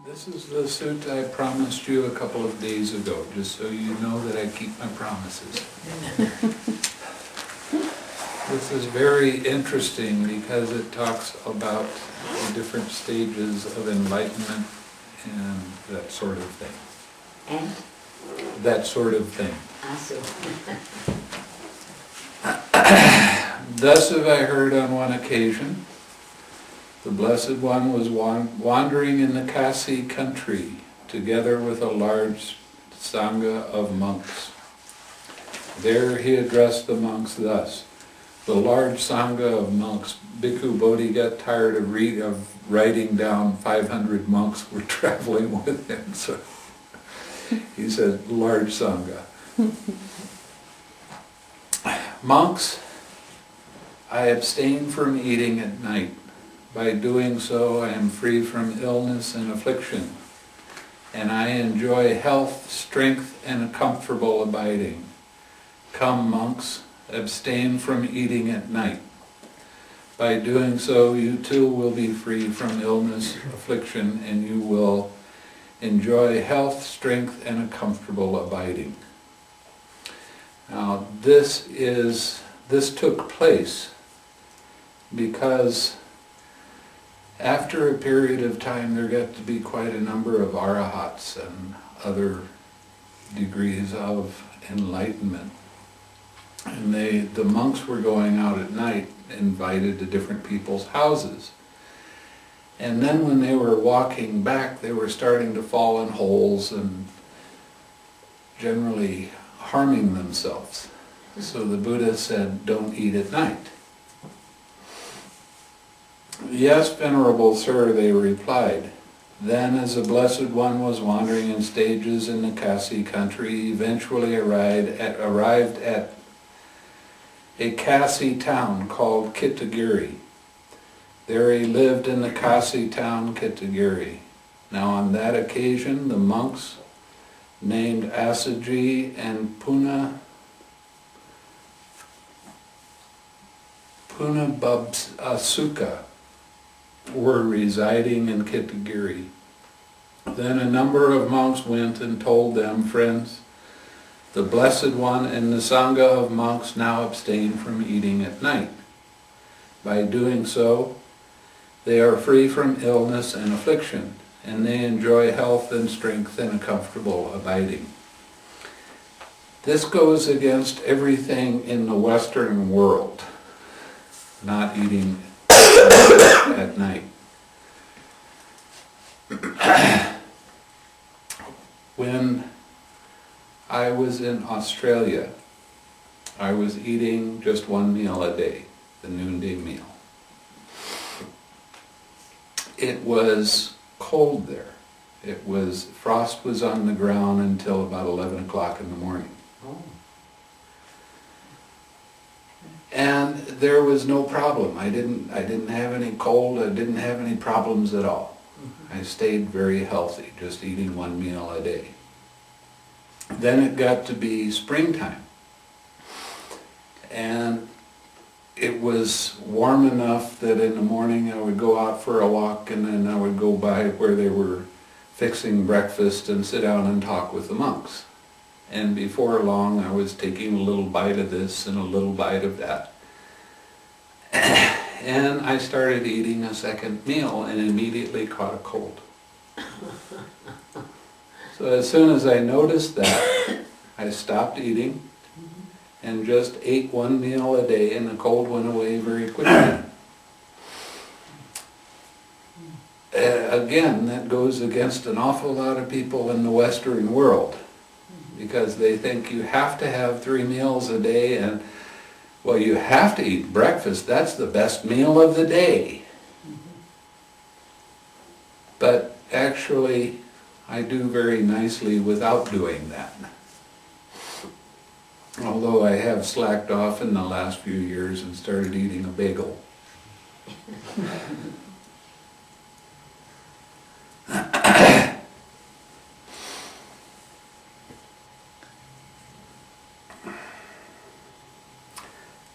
This is the sutta I promised you a couple of days ago, just so you know that I keep my promises. This is very interesting because it talks about the different stages of enlightenment and that sort of thing. And? That sort of thing. So. Thus have I heard on one occasion, the Blessed One was wandering in the Kasi country together with a large sangha of monks. There he addressed the monks thus. The large sangha of monks, Bhikkhu Bodhi got tired of writing down 500 monks were traveling with him, so he said, large sangha. Monks, I abstain from eating at night. By doing so, I am free from illness and affliction, and I enjoy health, strength, and a comfortable abiding. Come, monks, abstain from eating at night. By doing so, you too will be free from illness, affliction, and you will enjoy health, strength, and a comfortable abiding. Now, this took place because after a period of time there got to be quite a number of arahats and other degrees of enlightenment. And the monks were going out at night, invited to different people's houses. And then when they were walking back, they were starting to fall in holes and generally harming themselves. So the Buddha said, don't eat at night. Yes, Venerable Sir, they replied. Then as the Blessed One was wandering in stages in the Kasi country, he eventually arrived at a Kasi town called Kīṭāgiri. There he lived in the Kasi town Kīṭāgiri. Now on that occasion the monks named Asaji and Punabhabsuka were residing in Kīṭāgiri. Then a number of monks went and told them, friends, the Blessed One and the Sangha of monks now abstain from eating at night. By doing so, they are free from illness and affliction, and they enjoy health and strength and a comfortable abiding. This goes against everything in the Western world, not eating at night. When I was in Australia, I was eating just one meal a day, the noonday meal. It was cold there. Frost was on the ground until about 11 o'clock in the morning. Oh. And there was no problem. I didn't have any cold, I didn't have any problems at all. I stayed very healthy, just eating one meal a day. Then it got to be springtime. And it was warm enough that in the morning I would go out for a walk and then I would go by where they were fixing breakfast and sit down and talk with the monks. And before long I was taking a little bite of this and a little bite of that. And I started eating a second meal and immediately caught a cold. So as soon as I noticed that, I stopped eating and just ate one meal a day, and the cold went away very quickly. Again, that goes against an awful lot of people in the Western world, because they think you have to have 3 meals a day, and well, you have to eat breakfast, that's the best meal of the day. But actually, I do very nicely without doing that. Although I have slacked off in the last few years and started eating a bagel.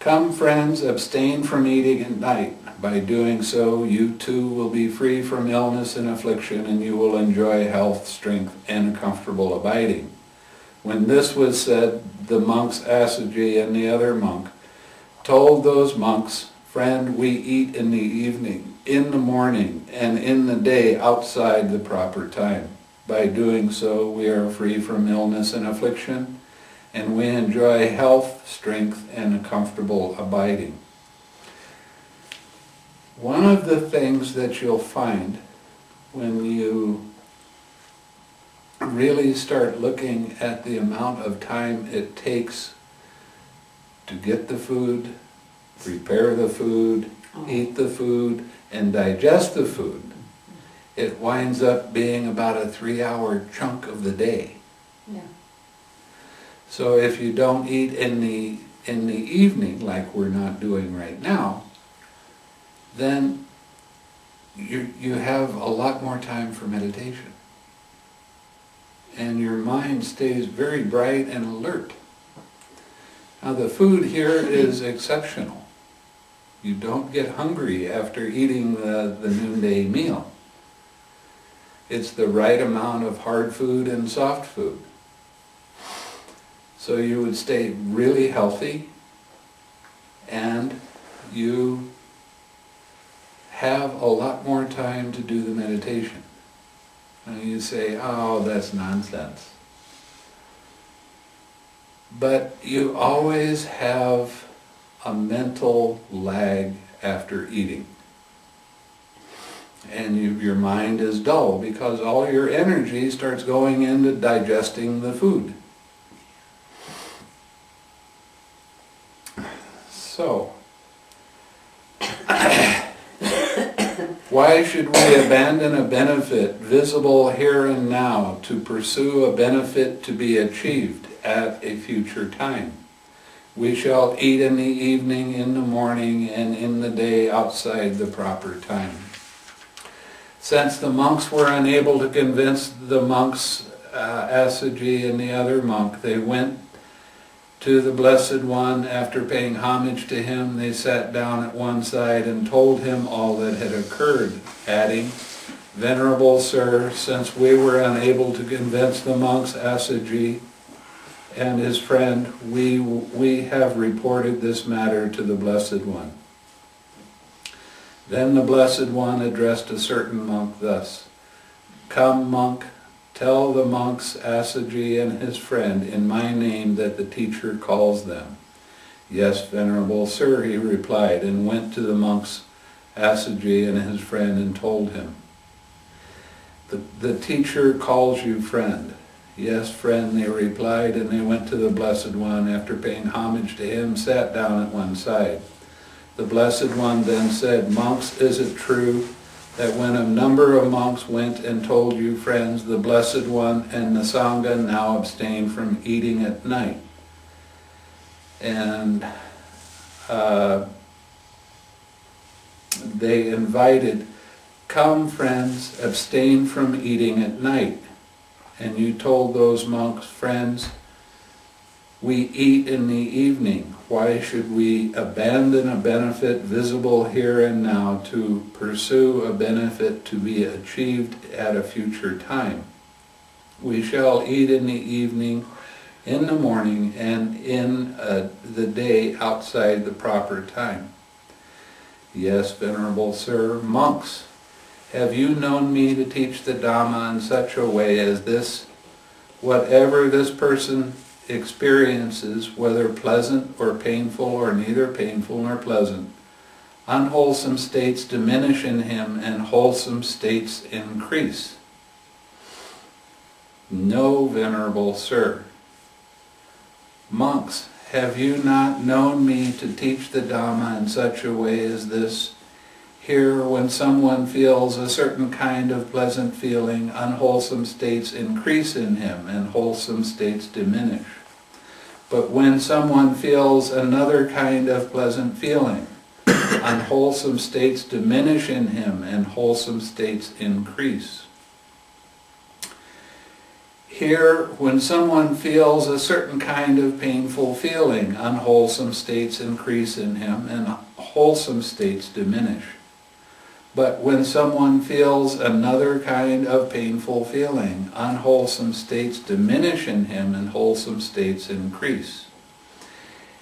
Come, friends, abstain from eating at night. By doing so, you too will be free from illness and affliction, and you will enjoy health, strength, and comfortable abiding. When this was said, the monks Assaji and the other monk told those monks, "Friend, we eat in the evening, in the morning, and in the day outside the proper time. By doing so, we are free from illness and affliction, and we enjoy health, strength, and a comfortable abiding." One of the things that you'll find when you really start looking at the amount of time it takes to get the food, prepare the food, eat the food, and digest the food, it winds up being about a 3-hour chunk of the day. Yeah. So if you don't eat in the evening, like we're not doing right now, then you have a lot more time for meditation. And your mind stays very bright and alert. Now the food here is exceptional. You don't get hungry after eating the noonday meal. It's the right amount of hard food and soft food. So you would stay really healthy, and you have a lot more time to do the meditation. And you say, "Oh, that's nonsense." But you always have a mental lag after eating. And your mind is dull because all your energy starts going into digesting the food. So, why should we abandon a benefit visible here and now to pursue a benefit to be achieved at a future time? We shall eat in the evening, in the morning, and in the day outside the proper time. Since the monks were unable to convince the monks, Assaji and the other monk, they went to the Blessed One. After paying homage to him, they sat down at one side and told him all that had occurred, adding, "Venerable Sir, since we were unable to convince the monks Assaji and his friend, we have reported this matter to the Blessed One." Then the Blessed One addressed a certain monk thus, "Come, monk, tell the monks Assaji and his friend in my name that the teacher calls them." "Yes, Venerable Sir," he replied, and went to the monks Assaji and his friend and told him, The teacher calls you, friend." "Yes, friend," they replied, and they went to the Blessed One. After paying homage to him, sat down at one side. The Blessed One then said, "Monks, is it true that when a number of monks went and told you, friends, the Blessed One and the Sangha now abstain from eating at night?" And they invited, "Come, friends, abstain from eating at night." And you told those monks, "Friends, we eat in the evening. Why should we abandon a benefit visible here and now to pursue a benefit to be achieved at a future time? We shall eat in the evening, in the morning, and in the day outside the proper time." "Yes, Venerable Sir." "Monks, have you known me to teach the Dhamma in such a way as this? Whatever this person experiences, whether pleasant or painful or neither painful nor pleasant, unwholesome states diminish in him and wholesome states increase." "No, Venerable Sir." "Monks, have you not known me to teach the Dhamma in such a way as this? Here, when someone feels a certain kind of pleasant feeling, unwholesome states increase in him and wholesome states diminish. But when someone feels another kind of pleasant feeling, unwholesome states diminish in him and wholesome states increase." Here, when someone feels a certain kind of painful feeling, unwholesome states increase in him and wholesome states diminish. But when someone feels another kind of painful feeling, unwholesome states diminish in him and wholesome states increase.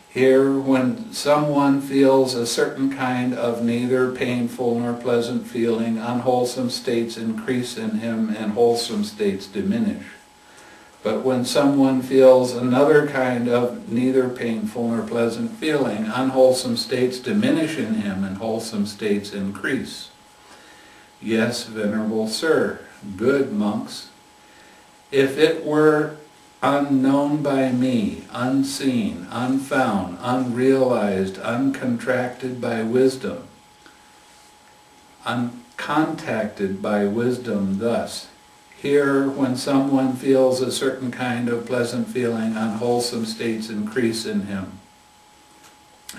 Here, when someone feels a certain kind of neither painful nor pleasant feeling, unwholesome states increase in him and wholesome states diminish. But when someone feels another kind of neither painful nor pleasant feeling, unwholesome states diminish in him and wholesome states increase. Yes, Venerable Sir, good monks, if it were unknown by me, unseen, unfound, unrealized, uncontracted by wisdom, uncontacted by wisdom thus, here, when someone feels a certain kind of pleasant feeling, unwholesome states increase in him,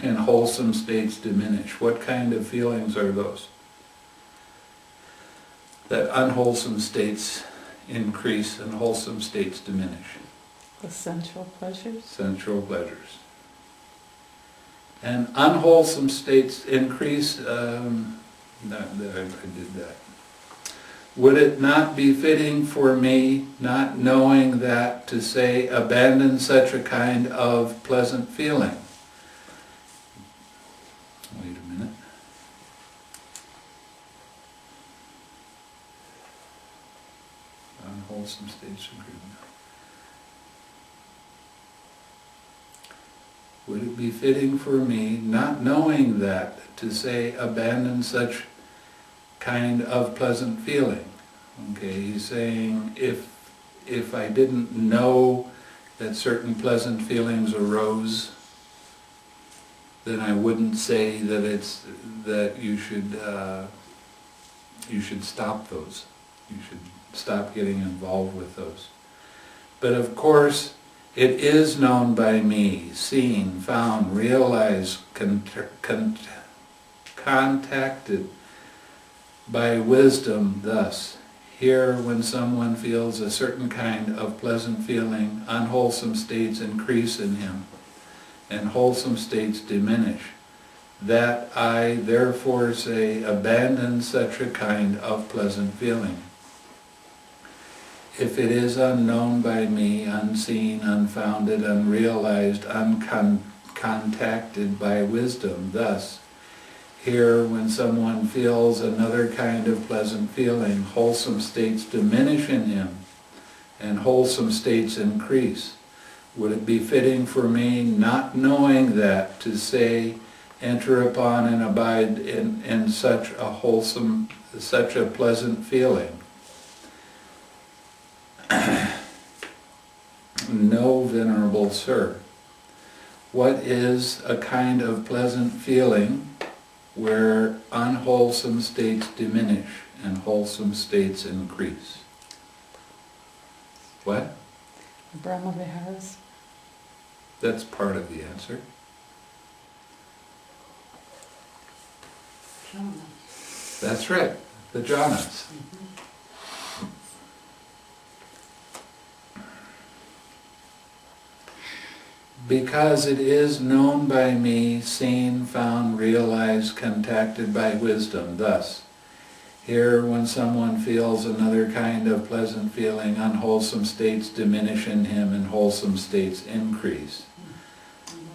and wholesome states diminish. What kind of feelings are those? That unwholesome states increase and wholesome states diminish. The sensual pleasures? Sensual pleasures. And unwholesome states increase, I did that. Would it not be fitting for me, not knowing that, to say, abandon such a kind of pleasant feeling? Wait a minute. Unwholesome states increase. Would it be fitting for me, not knowing that, to say, abandon such kind of pleasant feeling? Okay, he's saying if I didn't know that certain pleasant feelings arose, then I wouldn't say that you should stop those. You should stop getting involved with those. But of course, it is known by me, seen, found, realized, contacted by wisdom thus. Here, when someone feels a certain kind of pleasant feeling, unwholesome states increase in him, and wholesome states diminish. That I therefore say, abandon such a kind of pleasant feeling. If it is unknown by me, unseen, unfounded, unrealized, uncontacted by wisdom, thus, here, when someone feels another kind of pleasant feeling, wholesome states diminish in him, and wholesome states increase. Would it be fitting for me, not knowing that, to say, enter upon and abide in such a pleasant feeling? No, Venerable Sir. What is a kind of pleasant feeling where unwholesome states diminish and wholesome states increase? What? Brahma Viharas. That's part of the answer. Jhana. That's right, the jhanas. Because it is known by me, seen, found, realized, contacted by wisdom. Thus, here, when someone feels another kind of pleasant feeling, unwholesome states diminish in him and wholesome states increase.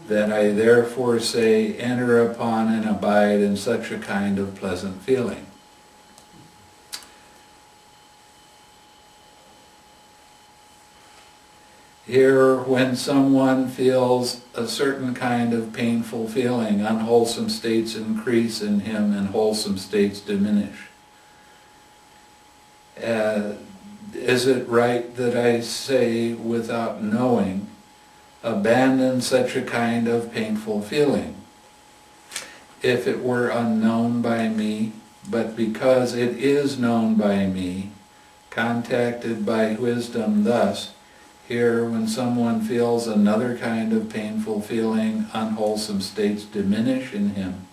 That I therefore say, enter upon and abide in such a kind of pleasant feeling. Here, when someone feels a certain kind of painful feeling, unwholesome states increase in him and wholesome states diminish. Is it right that I say, without knowing, abandon such a kind of painful feeling? If it were unknown by me, but because it is known by me, contacted by wisdom thus, here, when someone feels another kind of painful feeling, unwholesome states diminish in him,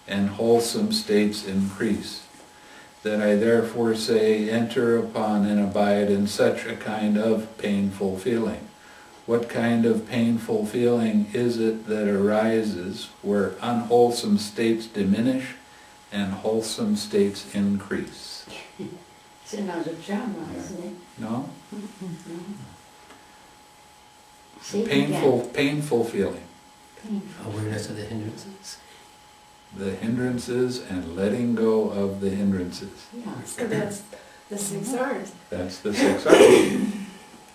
and wholesome states increase. that I therefore say, enter upon and abide in such a kind of painful feeling. What kind of painful feeling is it that arises where unwholesome states diminish and wholesome states increase? It's another drama, isn't it? No? Say it Painful feeling. Painful. Awareness of the hindrances. The hindrances and letting go of the hindrances. Yeah. So that's the 6 R's. That's the 6 R's.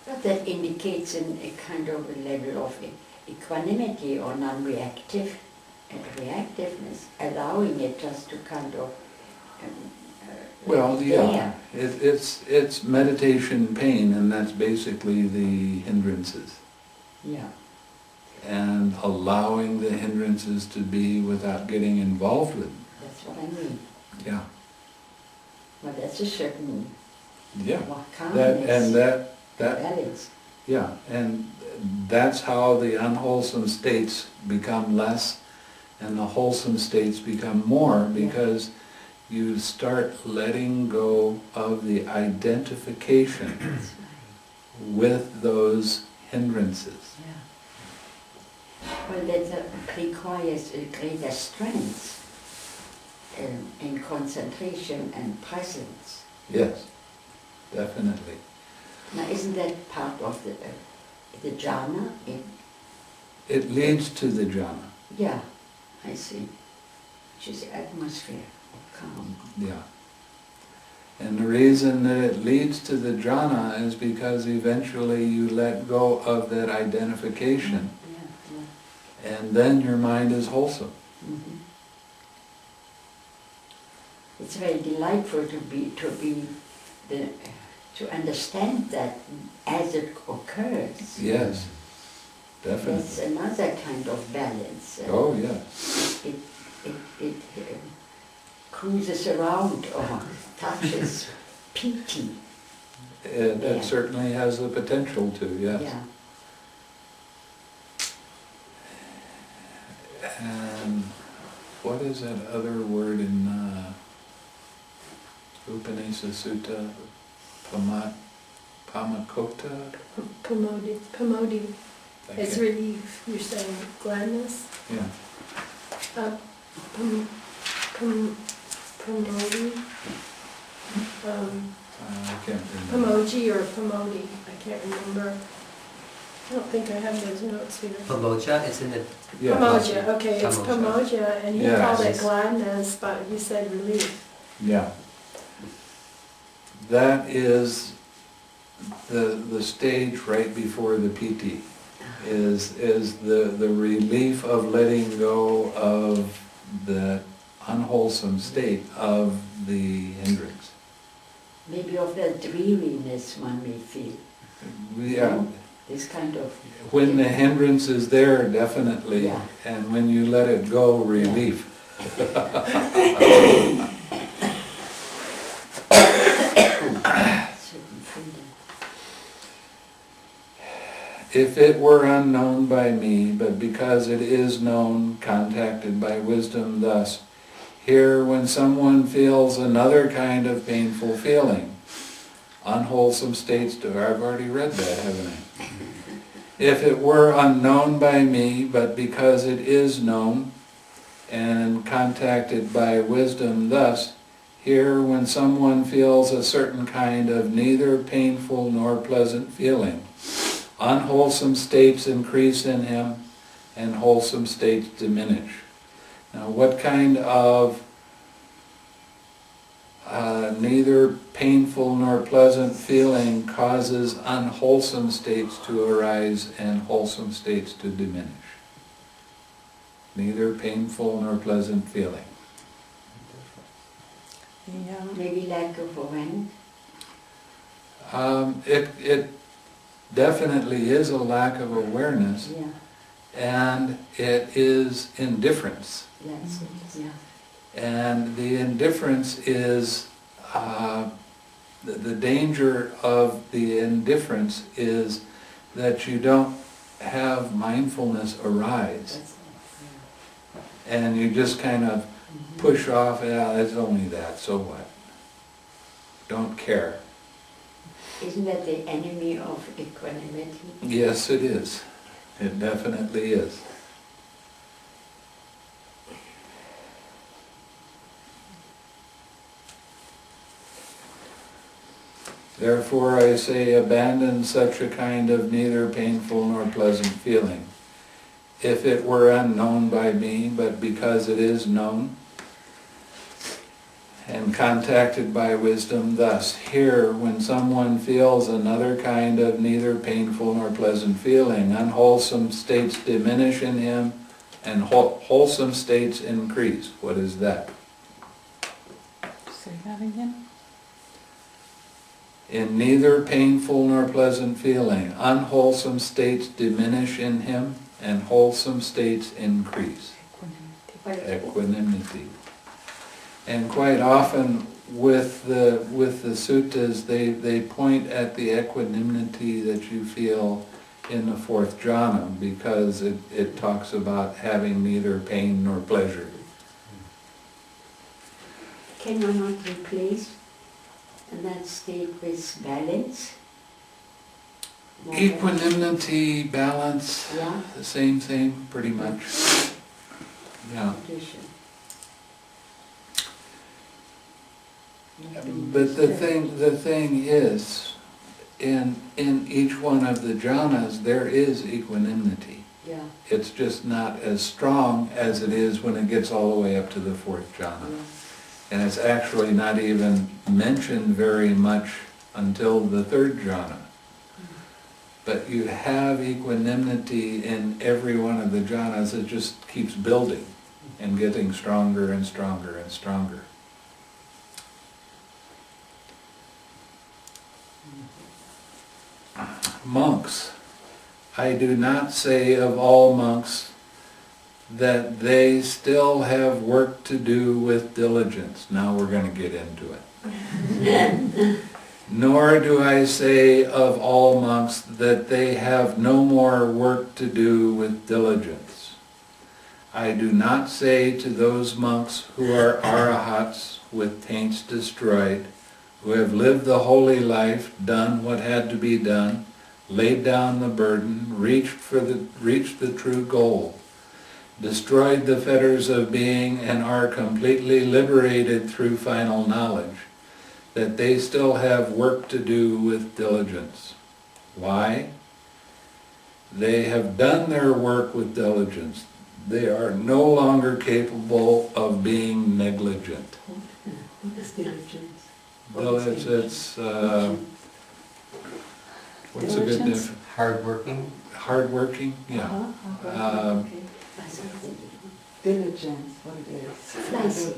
But that indicates a kind of a level of equanimity or non-reactive reactiveness, allowing it just to kind of Well, yeah, there. it's meditation pain, and that's basically the hindrances. Yeah. And allowing the hindrances to be without getting involved with them. That's what I mean. Yeah. Well, that's a certain Yeah. calmness, That balance. yeah, and that's how the unwholesome states become less and the wholesome states become more, because you start letting go of the identification That's right. with those hindrances. Yeah. Well, that requires a greater strength in concentration and presence. Yes, definitely. Now, isn't that part of the jhana? It leads to the jhana. Yeah, I see. Which is the atmosphere of calm. Yeah. And the reason that it leads to the jhana is because eventually you let go of that identification, Yeah, and then your mind is wholesome. Mm-hmm. It's very delightful to understand that as it occurs. Yes, definitely. That's another kind of balance. Oh, yes. It cruises around or touches piti. It Yeah. certainly has the potential to, yes. Yeah. And what is that other word in Upanishad Sutta? Pamakota? Pamodi. Thank It's you. relief. You're saying gladness. Yeah. Pamodi. I can't remember. Pamoji or Pamodi. I can't remember. I don't think I have those notes here. Pamoja is in the... Yeah. Pamoja, okay, it's Pamoja. Pamoja, and he Yes. called it gladness, but you said relief. Yeah. That is the stage right before the piti, is the relief of letting go of the unwholesome state of the hindrance. Maybe of that dreariness one may feel. Yeah. This kind of... When the hindrance is there, definitely, Yeah. and when you let it go, relief. certain freedom. If it were unknown by me, but because it is known, contacted by wisdom thus, here when someone feels another kind of painful feeling, unwholesome states to, I've already read that, haven't I? If it were unknown by me, but because it is known, and contacted by wisdom thus, here when someone feels a certain kind of neither painful nor pleasant feeling, unwholesome states increase in him, and wholesome states diminish. Now, what kind of neither painful nor pleasant feeling causes unwholesome states to arise and wholesome states to diminish? Neither painful nor pleasant feeling. Maybe lack of awareness. It definitely is a lack of awareness, Yeah, and it is indifference. that's it, yeah. And the indifference is, the danger of the indifference is that you don't have mindfulness arise. That's it, And you just kind of push off, yeah, it's only that, so what? don't care. Isn't that the enemy of equanimity? Yes, it is. It definitely is. Therefore I say, abandon such a kind of neither painful nor pleasant feeling. If it were unknown by me, but because it is known, and contacted by wisdom, thus, here, when someone feels another kind of neither painful nor pleasant feeling, unwholesome states diminish in him, and wholesome states increase. What is that? Say that again. In neither painful nor pleasant feeling, unwholesome states diminish in him, and wholesome states increase. Equanimity. And quite often with the suttas, they point at the equanimity that you feel in the fourth jhana, because it talks about having neither pain nor pleasure. Can one not replace that state with balance? Equanimity, balance, Yeah. the same thing, pretty much. Yeah. Condition. But the thing is, in each one of the jhanas, there is equanimity. Yeah. It's just not as strong as it is when it gets all the way up to the fourth jhana. Yeah. And it's actually not even mentioned very much until the third jhana. But you have equanimity in every one of the jhanas. It just keeps building and getting stronger and stronger and stronger. Monks. I do not say of all monks that they still have work to do with diligence. Now we're going to get into it. Nor do I say of all monks that they have no more work to do with diligence. I do not say to those monks who are arahats with taints destroyed, who have lived the holy life, done what had to be done, laid down the burden, reached the true goal, destroyed the fetters of being, and are completely liberated through final knowledge, that they still have work to do with diligence. Why? They have done their work with diligence. They are no longer capable of being negligent. What is diligence? Well, it's what's a good Diligence? definition? Hardworking. Hardworking, yeah. Diligence, what it is. Fleißig.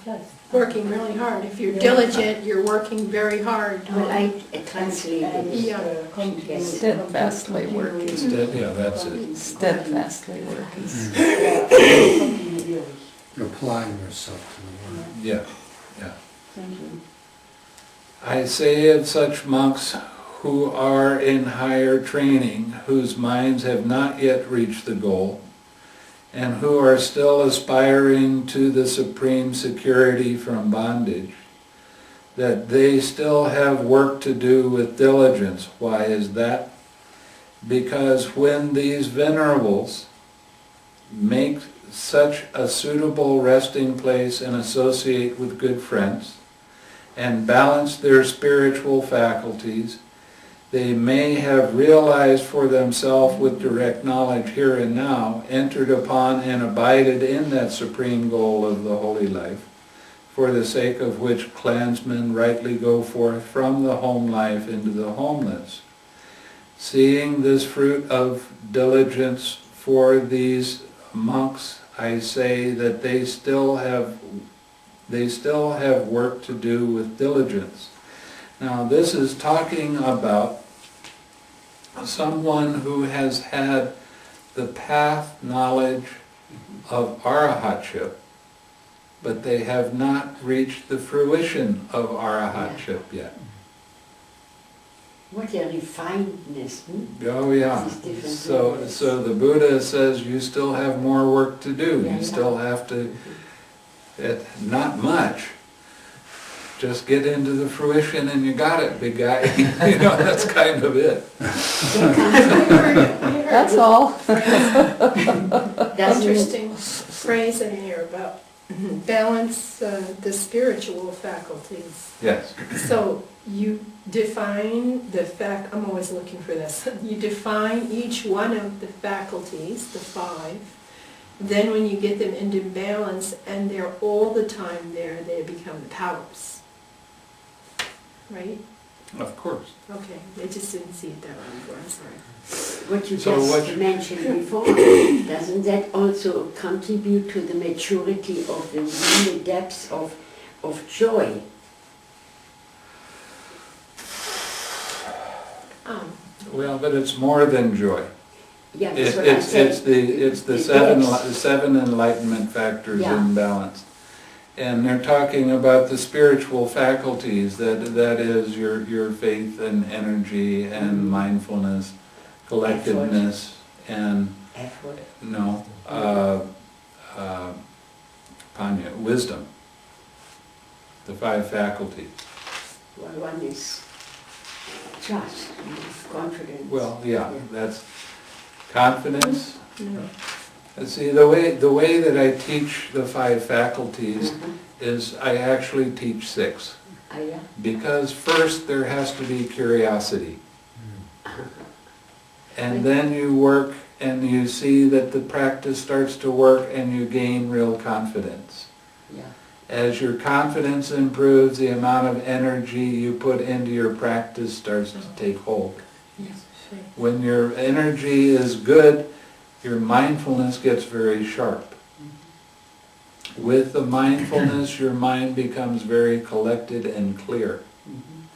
Fleißig. Working really hard. If you're diligent, you're working very hard. Well, I translate it. Yeah. Yes. Steadfastly working. Yeah, that's it. Steadfastly working. Applying yourself to the work. Yeah, yeah. I say of such monks who are in higher training, whose minds have not yet reached the goal, and who are still aspiring to the supreme security from bondage, that they still have work to do with diligence. Why is that? Because when these venerables make such a suitable resting place and associate with good friends, and balance their spiritual faculties, they may have realized for themselves with direct knowledge here and now, entered upon and abided in that supreme goal of the holy life, for the sake of which clansmen rightly go forth from the home life into the homeless. Seeing this fruit of diligence for these monks, I say that they still have work to do with diligence. Now this is talking about someone who has had the path knowledge of arahatship, but they have not reached the fruition of arahatship yet. What a refinedness. Oh yeah. These different So levels. the Buddha says you still have more work to do. Yeah, You still have to, not much, just get into the fruition and you got it, big guy. You know, that's kind of it. That's all. That's Interesting phrase in here about balance the spiritual faculties. Yes. So you define the I'm always looking for this. You define each one of the faculties, the 5. Then when you get them into balance and they're all the time there, they become the powers. Right? Of course. Okay, I just didn't see it that way before, I'm sorry. what you So just what- mentioned before. Doesn't that also contribute to the maturity of the real depths of joy? Well, but it's more than joy. Yeah, that's what I said. It's the seven enlightenment factors Yeah. in balance. And they're talking about the spiritual faculties, that is your faith and energy and mindfulness, collectedness, and Effort. Panya, wisdom. The 5 faculties. Well, one is trust, confidence. Well, yeah, that's confidence. No. See, the way that I teach the 5 faculties Mhm. is I actually teach 6. Yeah. Because first there has to be curiosity. And then you work and you see that the practice starts to work and you gain real confidence. Yeah. As your confidence improves, the amount of energy you put into your practice starts to take hold. Yes. When your energy is good, your mindfulness gets very sharp. With the mindfulness, your mind becomes very collected and clear. Mhm.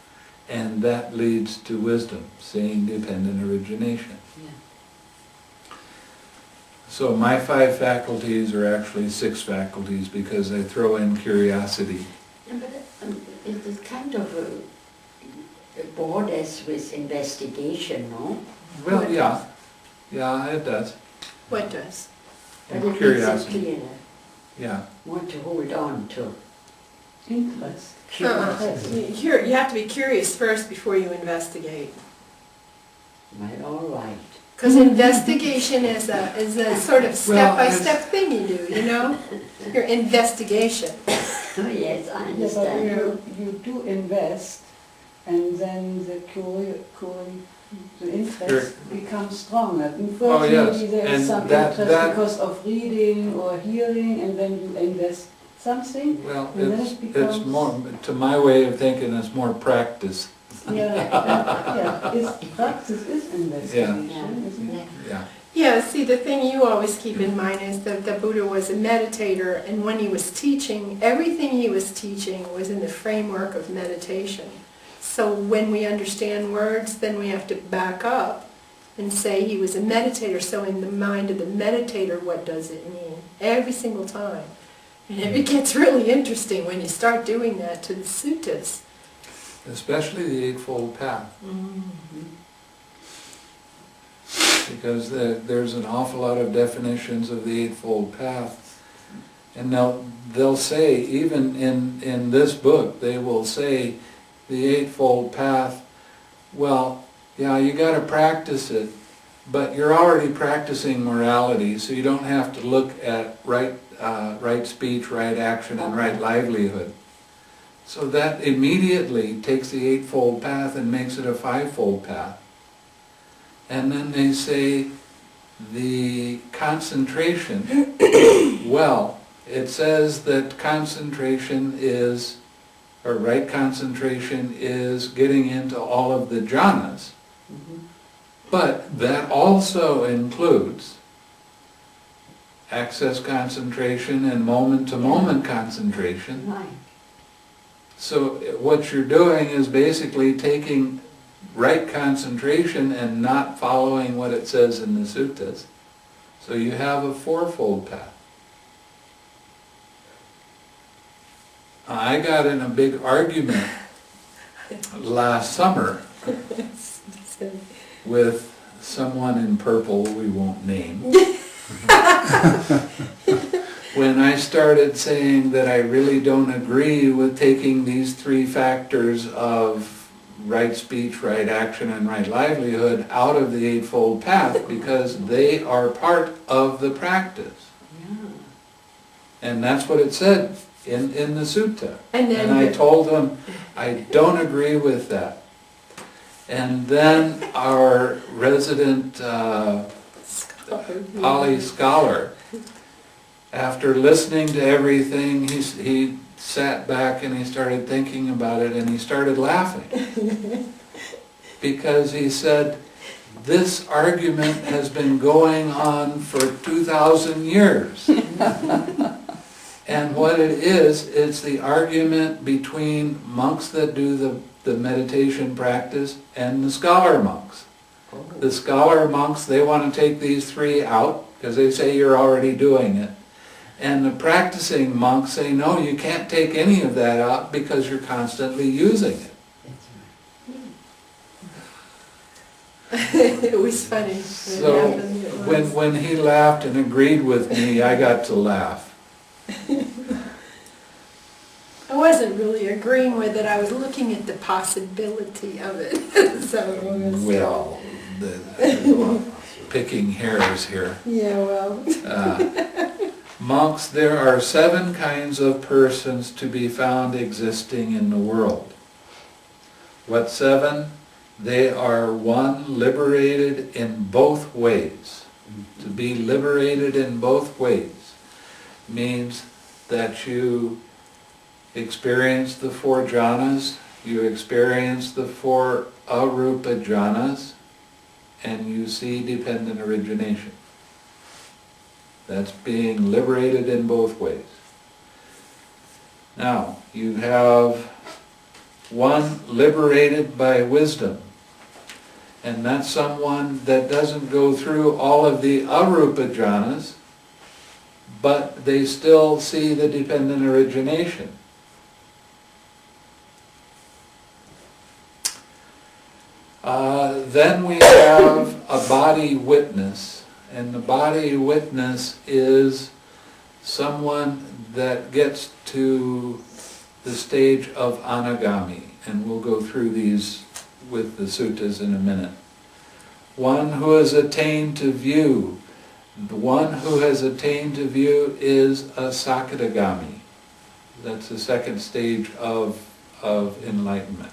And that leads to wisdom, seeing dependent origination. Yeah. So my 5 faculties are actually 6 faculties because I throw in curiosity. Yeah, but it is kind of borders with investigation, no? Well, yeah, it does. What does? But it makes it Curiosity, clearer, yeah. what to hold on to. Interest. Curiosity. You have to be curious first before you investigate. Well, all right. Because investigation is a sort of step-by-step Well, thing you do, you know? Your investigation. Oh, yes, I Yeah, but understand. you do invest, and then the interest becomes stronger. And Oh, first yes, maybe there and is some that- interest because of reading or hearing, and then you invest something. Well, And then it's it becomes- more, to my way of thinking, it's more practice. Practice is investigation, Yeah, isn't it? exactly. Yeah. Yeah, see, the thing you always keep in mind is that the Buddha was a meditator, and when he was teaching, everything he was teaching was in the framework of meditation. So when we understand words, then we have to back up and say he was a meditator. So in the mind of the meditator, what does it mean? Every single time. And it gets really interesting when you start doing that to the suttas. Especially the Eightfold Path. Because there's an awful lot of definitions of the Eightfold Path. And they'll say, even in this book, they will say the Eightfold Path, well, yeah, you got to practice it, but you're already practicing morality, so you don't have to look at right speech, right action, and right livelihood. So that immediately takes the Eightfold Path and makes it a Fivefold Path. And then they say the concentration, well, it says that concentration is, or right concentration is getting into all of the jhanas. But that also includes access concentration and moment-to-moment concentration. Right. So what you're doing is basically taking right concentration and not following what it says in the suttas. So you have a fourfold path. I got in a big argument last summer with someone in purple we won't name. when I started saying that I really don't agree with taking these three factors of right speech, right action, and right livelihood out of the Eightfold Path because they are part of the practice. Yeah. And that's what it said in the Sutta. And then And I told them, I don't agree with that. And then our resident Pali scholar, after listening to everything, he sat back and he started thinking about it and he started laughing. Because he said, this argument has been going on for 2,000 years. And what it is, it's the argument between monks that do the meditation practice and the scholar monks. The scholar monks, they want to take these three out because they say you're already doing it. And the practicing monks say, no, you can't take any of that out because you're constantly using it. It was funny. So when he laughed and agreed with me, I got to laugh. I wasn't really agreeing with it. I was looking at the possibility of it. So it was, Well, picking hairs here. yeah, well. Monks, there are 7 kinds of persons to be found existing in the world. What 7? They are 1, liberated in both ways. To be liberated in both ways means that you experience the 4 jhanas, you experience the 4 arupa jhanas, and you see dependent origination. That's being liberated in both ways. Now, you have 1 liberated by wisdom, and that's someone that doesn't go through all of the arupa jhanas, but they still see the dependent origination. Then we have a body witness, and the body witness is someone that gets to the stage of anagami, and we'll go through these with the suttas in a minute. One who has attained to view. The one who has attained to view is a sakadagami. That's the second stage of enlightenment,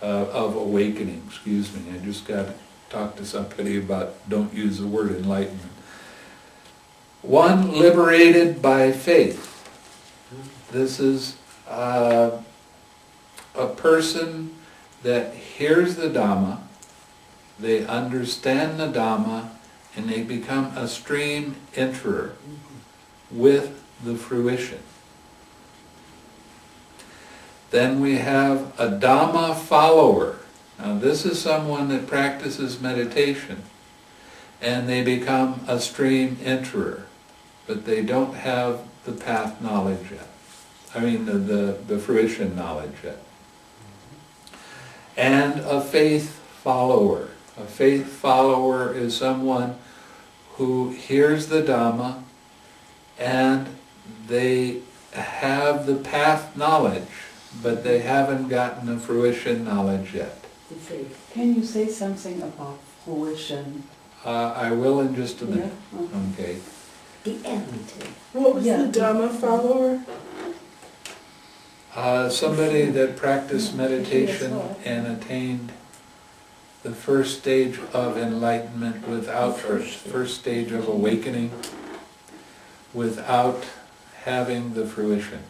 of awakening, excuse me. I just got to talk to somebody about don't use the word enlightenment. One liberated by faith. This is a person that hears the Dhamma, they understand the Dhamma, and they become a stream enterer with the fruition. Then we have a Dhamma follower. Now this is someone that practices meditation, and they become a stream enterer, but they don't have the path knowledge yet. I mean the fruition knowledge yet. And a faith follower. A faith follower is someone who hears the Dhamma and they have the path knowledge, but they haven't gotten the fruition knowledge yet. Can you say something about fruition? I will in just a minute. Yeah. Okay. The end. What was Yeah. the Dhamma follower? Somebody that practiced meditation and attained the first stage of enlightenment without, or first stage of awakening, without having the fruition.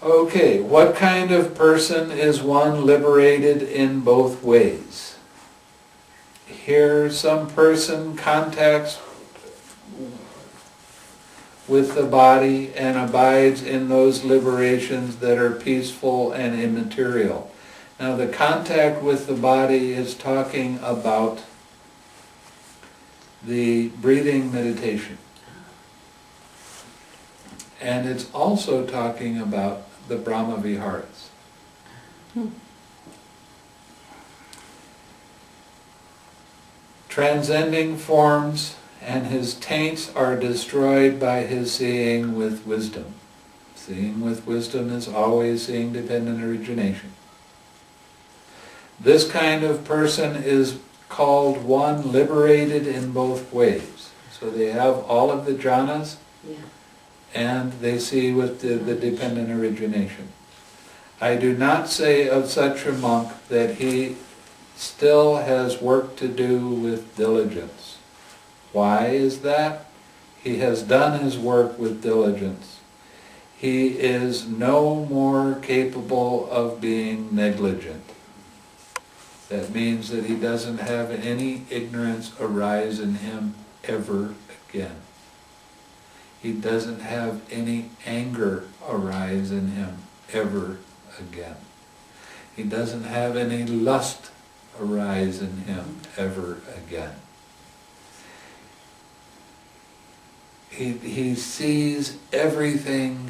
Okay, what kind of person is one liberated in both ways? Here, some person contacts with the body and abides in those liberations that are peaceful and immaterial. Now the contact with the body is talking about the breathing meditation. And it's also talking about the Brahma Viharas. transcending forms, and his taints are destroyed by his seeing with wisdom. Seeing with wisdom is always seeing dependent origination. This kind of person is called one liberated in both ways. So they have all of the jhanas, Yeah. and they see with the dependent origination. I do not say of such a monk that he still has work to do with diligence. Why is that? He has done his work with diligence. He is no more capable of being negligent. That means that he doesn't have any ignorance arise in him ever again. He doesn't have any anger arise in him ever again. He doesn't have any lust arise in him ever again. He sees everything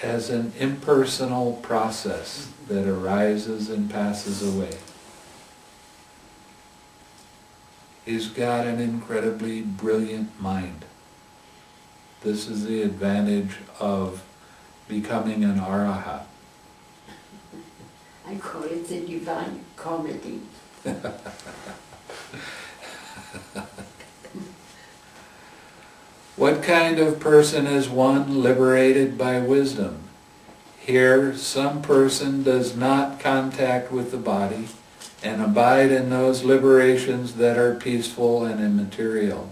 as an impersonal process that arises and passes away. He's got an incredibly brilliant mind. This is the advantage of becoming an arahat. I call it the divine comedy. What kind of person is one liberated by wisdom? Here, some person does not contact with the body and abide in those liberations that are peaceful and immaterial,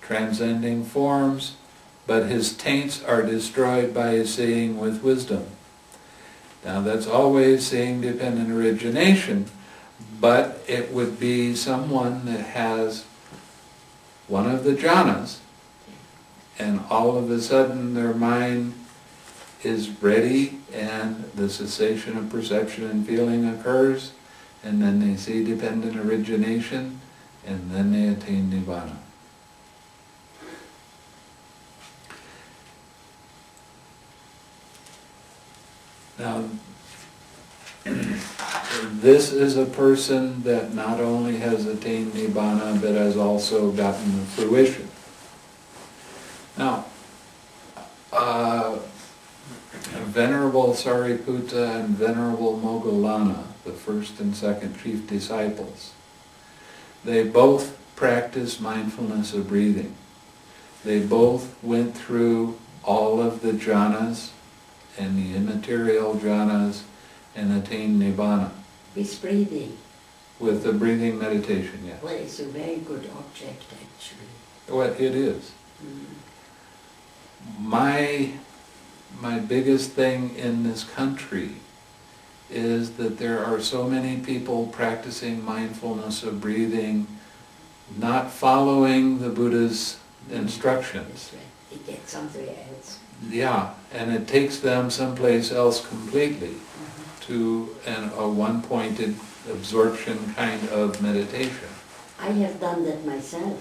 transcending forms, but his taints are destroyed by his seeing with wisdom. Now that's always seeing dependent origination, but it would be someone that has one of the jhanas, and all of a sudden their mind is ready and the cessation of perception and feeling occurs, and then they see dependent origination, and then they attain Nibbana. Now, this is a person that not only has attained Nibbana, but has also gotten the fruition. Now, Venerable Sariputta and Venerable Moggallana, the first and second chief disciples, they both practiced mindfulness of breathing. They both went through all of the jhanas and the immaterial jhanas and attained Nibbana. With breathing. With the breathing meditation, yes. Well, it's a very good object, actually. What it is. My biggest thing in this country is that there are so many people practicing mindfulness of breathing, not following the Buddha's instructions. That's right. It gets somewhere else. Yeah, and it takes them someplace else completely to a one-pointed absorption kind of meditation. I have done that myself.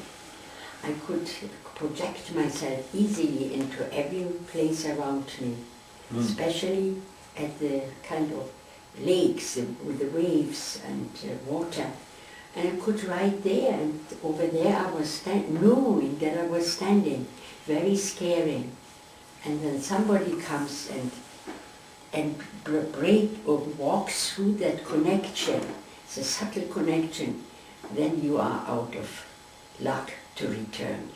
I could project myself easily into every place around me, especially at the kind of lakes with the waves and water. And I could right there, and over there I was knowing that I was standing, very scary. And then somebody comes and break or walks through that connection, it's a subtle connection, then you are out of luck to return.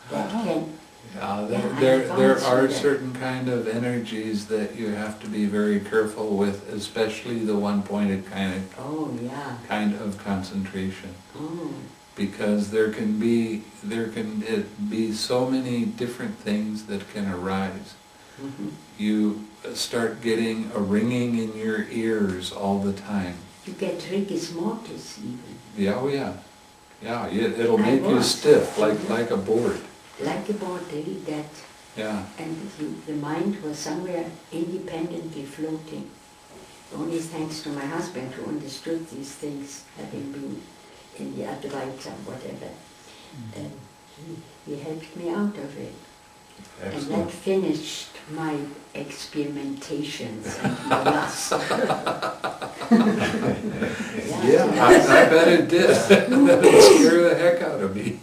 That can... There are certain kind of energies that you have to be very careful with, especially the one-pointed kind of concentration. Because there can be so many different things that can arise. You start getting a ringing in your ears all the time. You get rigis mortis even. Yeah, oh yeah. Yeah, it'll make you stiff, like a board. Like a board, really, that. Yeah. And the mind was somewhere independently floating. Only thanks to my husband who understood these things, having been in the Advaita, whatever. He helped me out of it. And that Excellent. finished my experimentations and my lust. Yeah, I bet it did. It scared the heck out of me.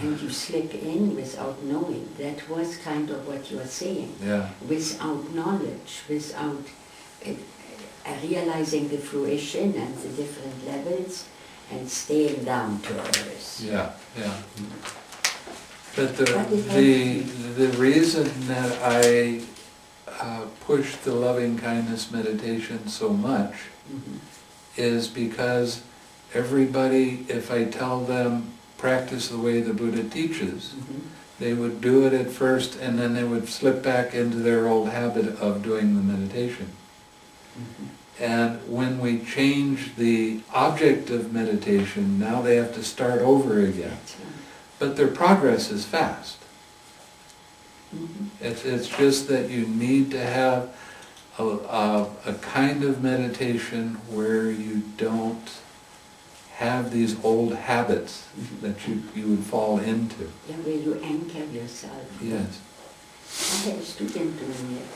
And you slip in without knowing. That was kind of what you are saying. Yeah, Without knowledge, without realizing the fruition and the different levels and staying down to earth. yeah, yeah. But the But it the reason that I push the loving kindness meditation so much Mhm. is because everybody, if I tell them practice the way the Buddha teaches, Mhm. they would do it at first and then they would slip back into their old habit of doing the meditation. Mhm. And when we change the object of meditation, now they have to start over again. That's right. But their progress is fast. Mhm. It's just that you need to have a kind of meditation where you don't have these old habits that you would fall into. Yeah, where you anchor yourself. Yes. I had a student doing it,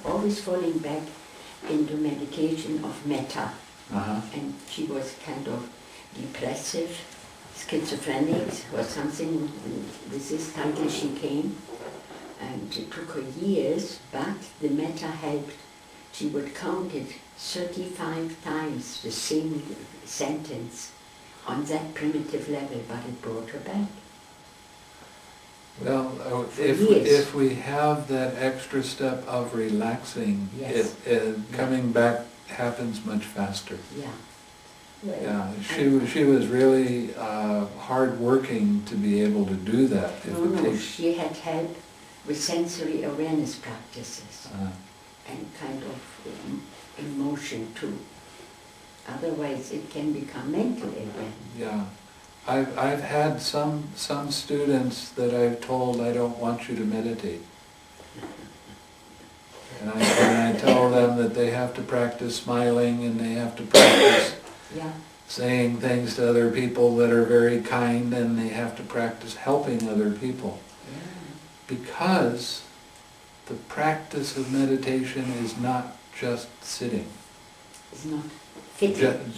always falling back into medication of metta. Uh-huh. And she was kind of depressive, schizophrenic or something. With this title she came. And it took her years, but the metta helped. She would count it 35 times, the same sentence, on that primitive level, but it brought her back. Well, For if years. we have that extra step of relaxing, Yes. coming back happens much faster. Yeah. Well, Yeah, she was really hard-working to be able to do that. No, she had help with sensory awareness practices and kind of emotion too. Otherwise it can become mental again. Yeah, I've had some students that I've told I don't want you to meditate, and I tell them that they have to practice smiling and they have to practice Yeah. saying things to other people that are very kind, and they have to practice helping other people, Yeah. because the practice of meditation is not just sitting. It's not fitting.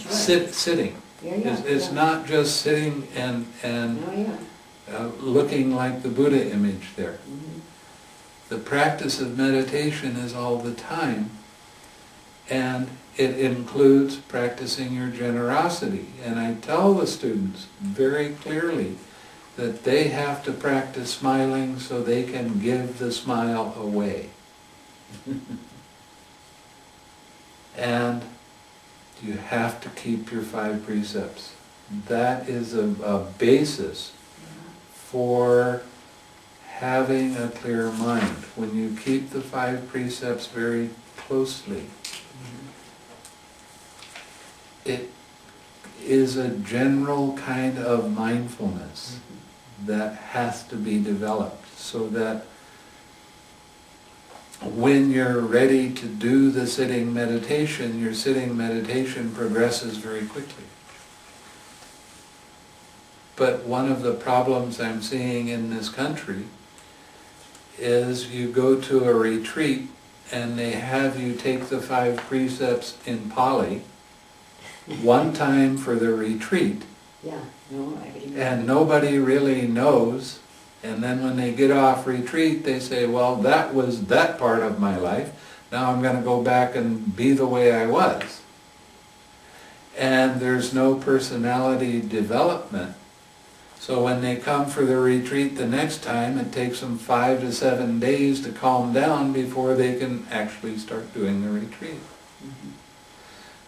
Sitting. Yeah, yeah. It's yeah. not just sitting and Oh, yeah. looking like the Buddha image there. Mhm. The practice of meditation is all the time, and it includes practicing your generosity. And I tell the students very clearly that they have to practice smiling so they can give the smile away. And you have to keep your 5 precepts. That is a basis for having a clear mind. When you keep the 5 precepts very closely, it is a general kind of mindfulness that has to be developed, so that when you're ready to do the sitting meditation, your sitting meditation progresses very quickly. But one of the problems I'm seeing in this country is you go to a retreat and they have you take the 5 precepts in Pali one time for the retreat, Yeah, no, I agree. and nobody really knows, and then when they get off retreat they say, well, that was that part of my life, now I'm going to go back and be the way I was. And there's no personality development. So when they come for the retreat the next time, it takes them 5 to 7 days to calm down before they can actually start doing the retreat. Mhm.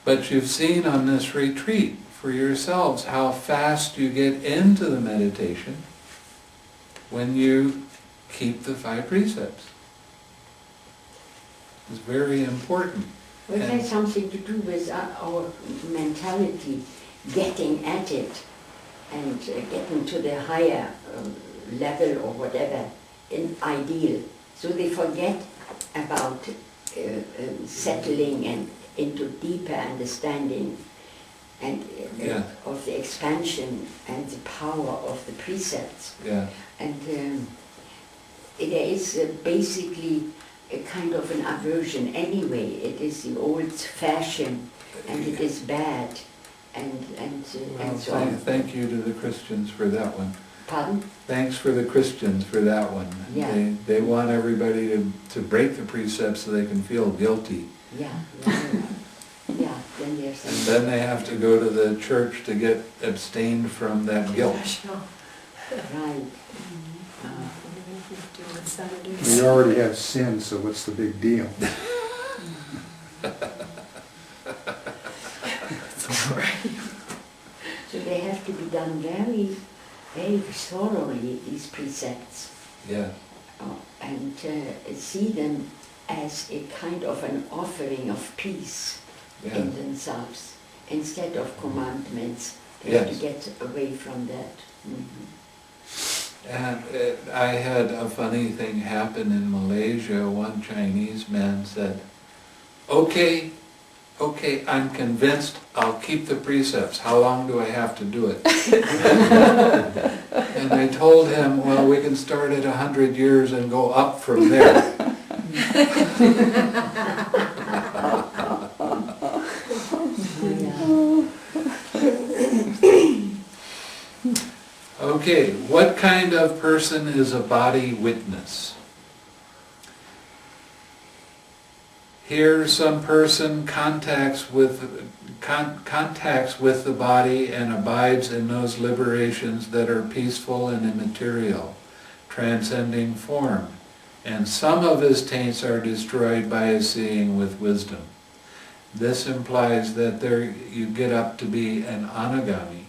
But you've seen on this retreat for yourselves how fast you get into the meditation when you keep the 5 precepts. It's very important. Well, it has something to do with our mentality, getting at it and getting to the higher level or whatever, in ideal. So they forget about settling and into deeper understanding and Yeah. of the expansion and the power of the precepts. Yeah. And there is basically a kind of an aversion anyway. It is the old fashion, and it is bad, and so on. Thank you to the Christians for that one. Pardon? Thanks for the Christians for that one. Yeah. They want everybody to break the precepts so they can feel guilty. Yeah, then there's And then they have to go to the church to get abstained from that guilt. right. We already have sin, so what's the big deal? So they have to be done very, very thoroughly, these precepts, Yeah. and see them as a kind of an offering of peace Yeah. in themselves, instead of commandments. They have to Yes. get away from that. Mhm. And I had a funny thing happen in Malaysia. One Chinese man said, okay, I'm convinced I'll keep the precepts. How long do I have to do it? And I told him, well, we can start at 100 years and go up from there. Okay, what kind of person is a body witness? Here, some person contacts with the body and abides in those liberations that are peaceful and immaterial, transcending form, and some of his taints are destroyed by his seeing with wisdom. This implies that there you get up to be an anagami.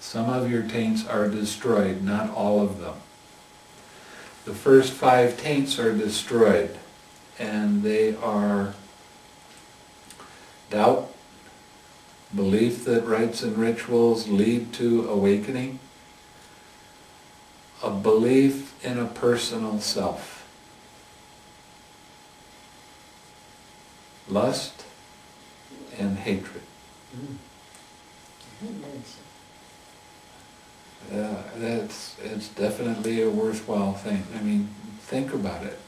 Some of your taints are destroyed, not all of them. The first 5 taints are destroyed, and they are doubt, belief that rites and rituals lead to awakening, a belief in a personal self, lust, and hatred. It's definitely a worthwhile thing. I mean, think about it.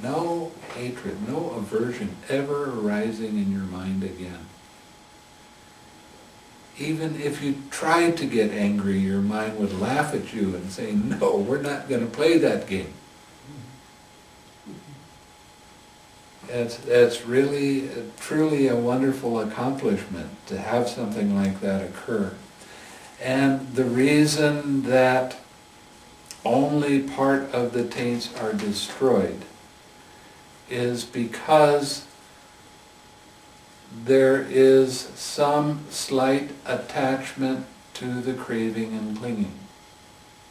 No hatred, no aversion ever arising in your mind again. Even if you tried to get angry, your mind would laugh at you and say, no, we're not going to play that game. It's really, truly a wonderful accomplishment to have something like that occur. And the reason that only part of the taints are destroyed is because there is some slight attachment to the craving and clinging.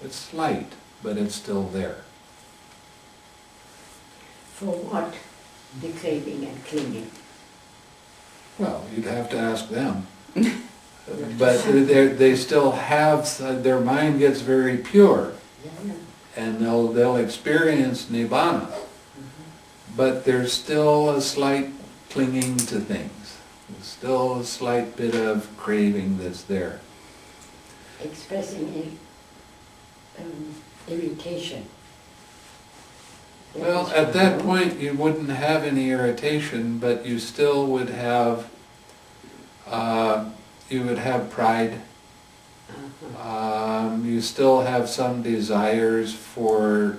It's slight, but it's still there. For what? The craving and clinging. Well, you'd have to ask them. But they still have, their mind gets very pure, Yeah. and they'll experience Nibbana, but there's still a slight clinging to things. There's still a slight bit of craving that's there. Expressing irritation. Well, at that point you wouldn't have any irritation, but you still would have pride. You still have some desires for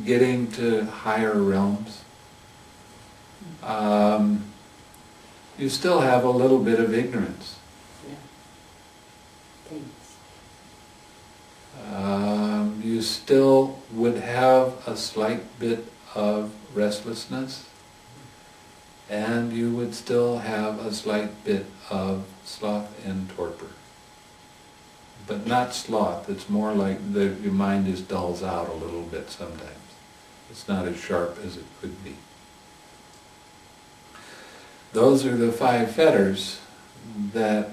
getting to higher realms. You still have a little bit of ignorance. Yeah. Thanks. You still would have a slight bit of restlessness, and you would still have a slight bit of sloth and torpor. But not sloth, it's more like your mind just dulls out a little bit sometimes. It's not as sharp as it could be. Those are the 5 fetters that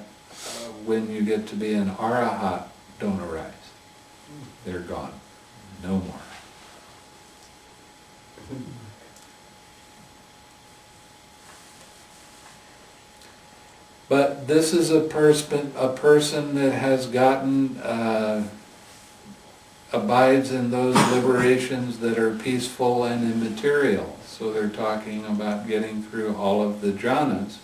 when you get to be an arahat don't arise. They're gone. No more. But this is a person that has gotten a abides in those liberations that are peaceful and immaterial. So they're talking about getting through all of the jhanas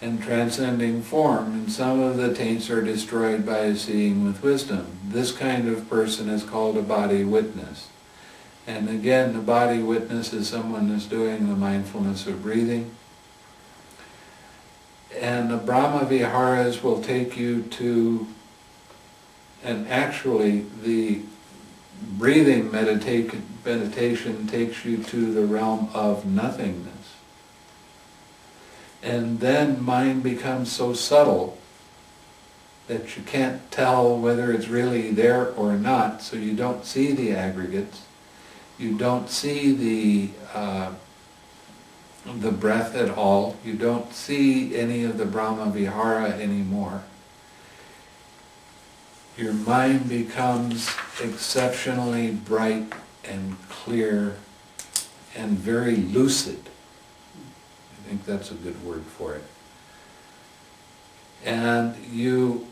and transcending form, and some of the taints are destroyed by seeing with wisdom. This kind of person is called a body witness. And again, the body witness is someone who's doing the mindfulness of breathing. And the Brahma Viharas will take you to, and actually the breathing meditation takes you to the realm of nothingness. And then mind becomes so subtle that you can't tell whether it's really there or not, so you don't see the aggregates. You don't see the breath at all. You don't see any of the Brahma Vihara anymore. Your mind becomes exceptionally bright and clear and very lucid. I think that's a good word for it. And you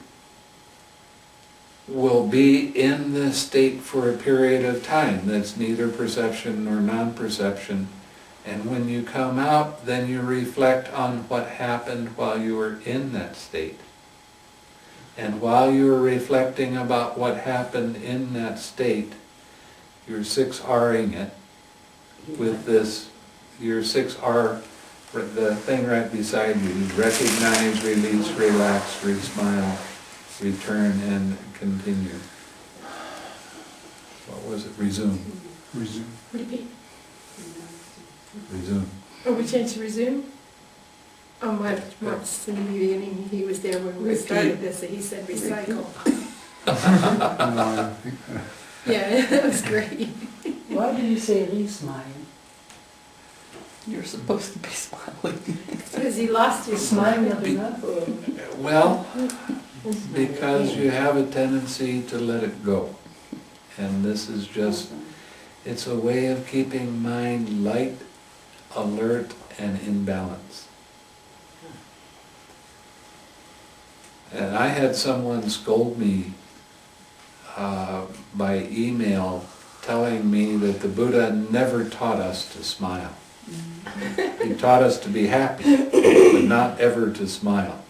will be in this state for a period of time that's neither perception nor non-perception. And when you come out, then you reflect on what happened while you were in that state. And while you were reflecting about what happened in that state, you're 6Ring it with this, your 6R, the thing right beside you, recognize, release, relax, re-smile, return, and continue. What was it? Resume. Resume. Repeat. Resume. Oh, we changed to resume? Oh, Mark's in the beginning, he was there when we started this, and he said recycle. No, I think, Yeah, that was great. Why do you say re-smile? You're supposed to be smiling. Because he lost his Smile smile. not enough, or? Well, because you have a tendency to let it go. And this is just, it's a way of keeping mind light, alert, and in balance. And I had someone scold me by email telling me that the Buddha never taught us to smile. He taught us to be happy, but not ever to smile.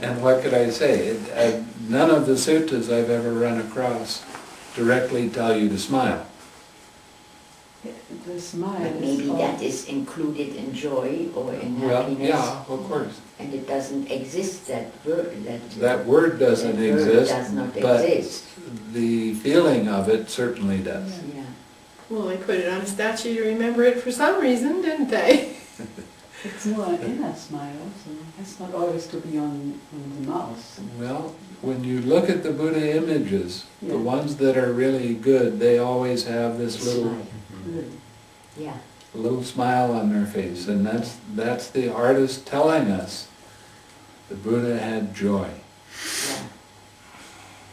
And what could I say? None of the suttas I've ever run across directly tell you to smile. The smile But is maybe all- that is included in joy or in Well, happiness. yeah, of course. And it doesn't exist, that word. That word doesn't that word exist, does not but exist. the feeling of it certainly does. Yeah. Well, they put it on a statue to remember it for some reason, didn't they? It's more an inner smile, so it's not always to be on the mouth. Well, when you look at the Buddha images, Yeah. the ones that are really good, they always have this little Smile. Good. Yeah. smile on their face, and that's the artist telling us the Buddha had joy. Yeah.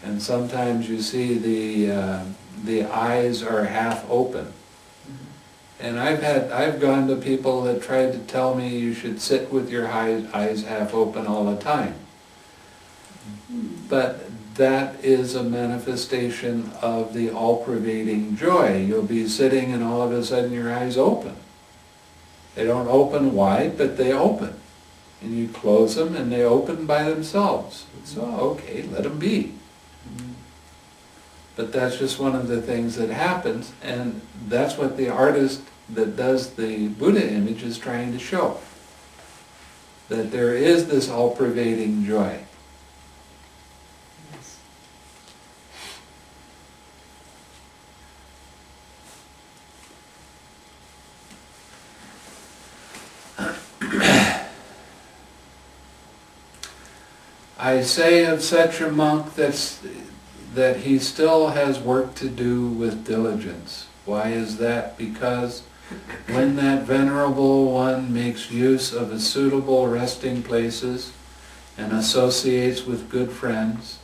And sometimes you see the eyes are half open. And I've gone to people that tried to tell me you should sit with your eyes half open all the time. But that is a manifestation of the all-pervading joy. You'll be sitting and all of a sudden your eyes open. They don't open wide, but they open. And you close them and they open by themselves. So, okay, let them be. But that's just one of the things that happens, and that's what the artist that does the Buddha image is trying to show. That there is this all-pervading joy. Yes. I say of such a monk that he still has work to do with diligence. Why is that? Because when that venerable one makes use of a suitable resting places and associates with good friends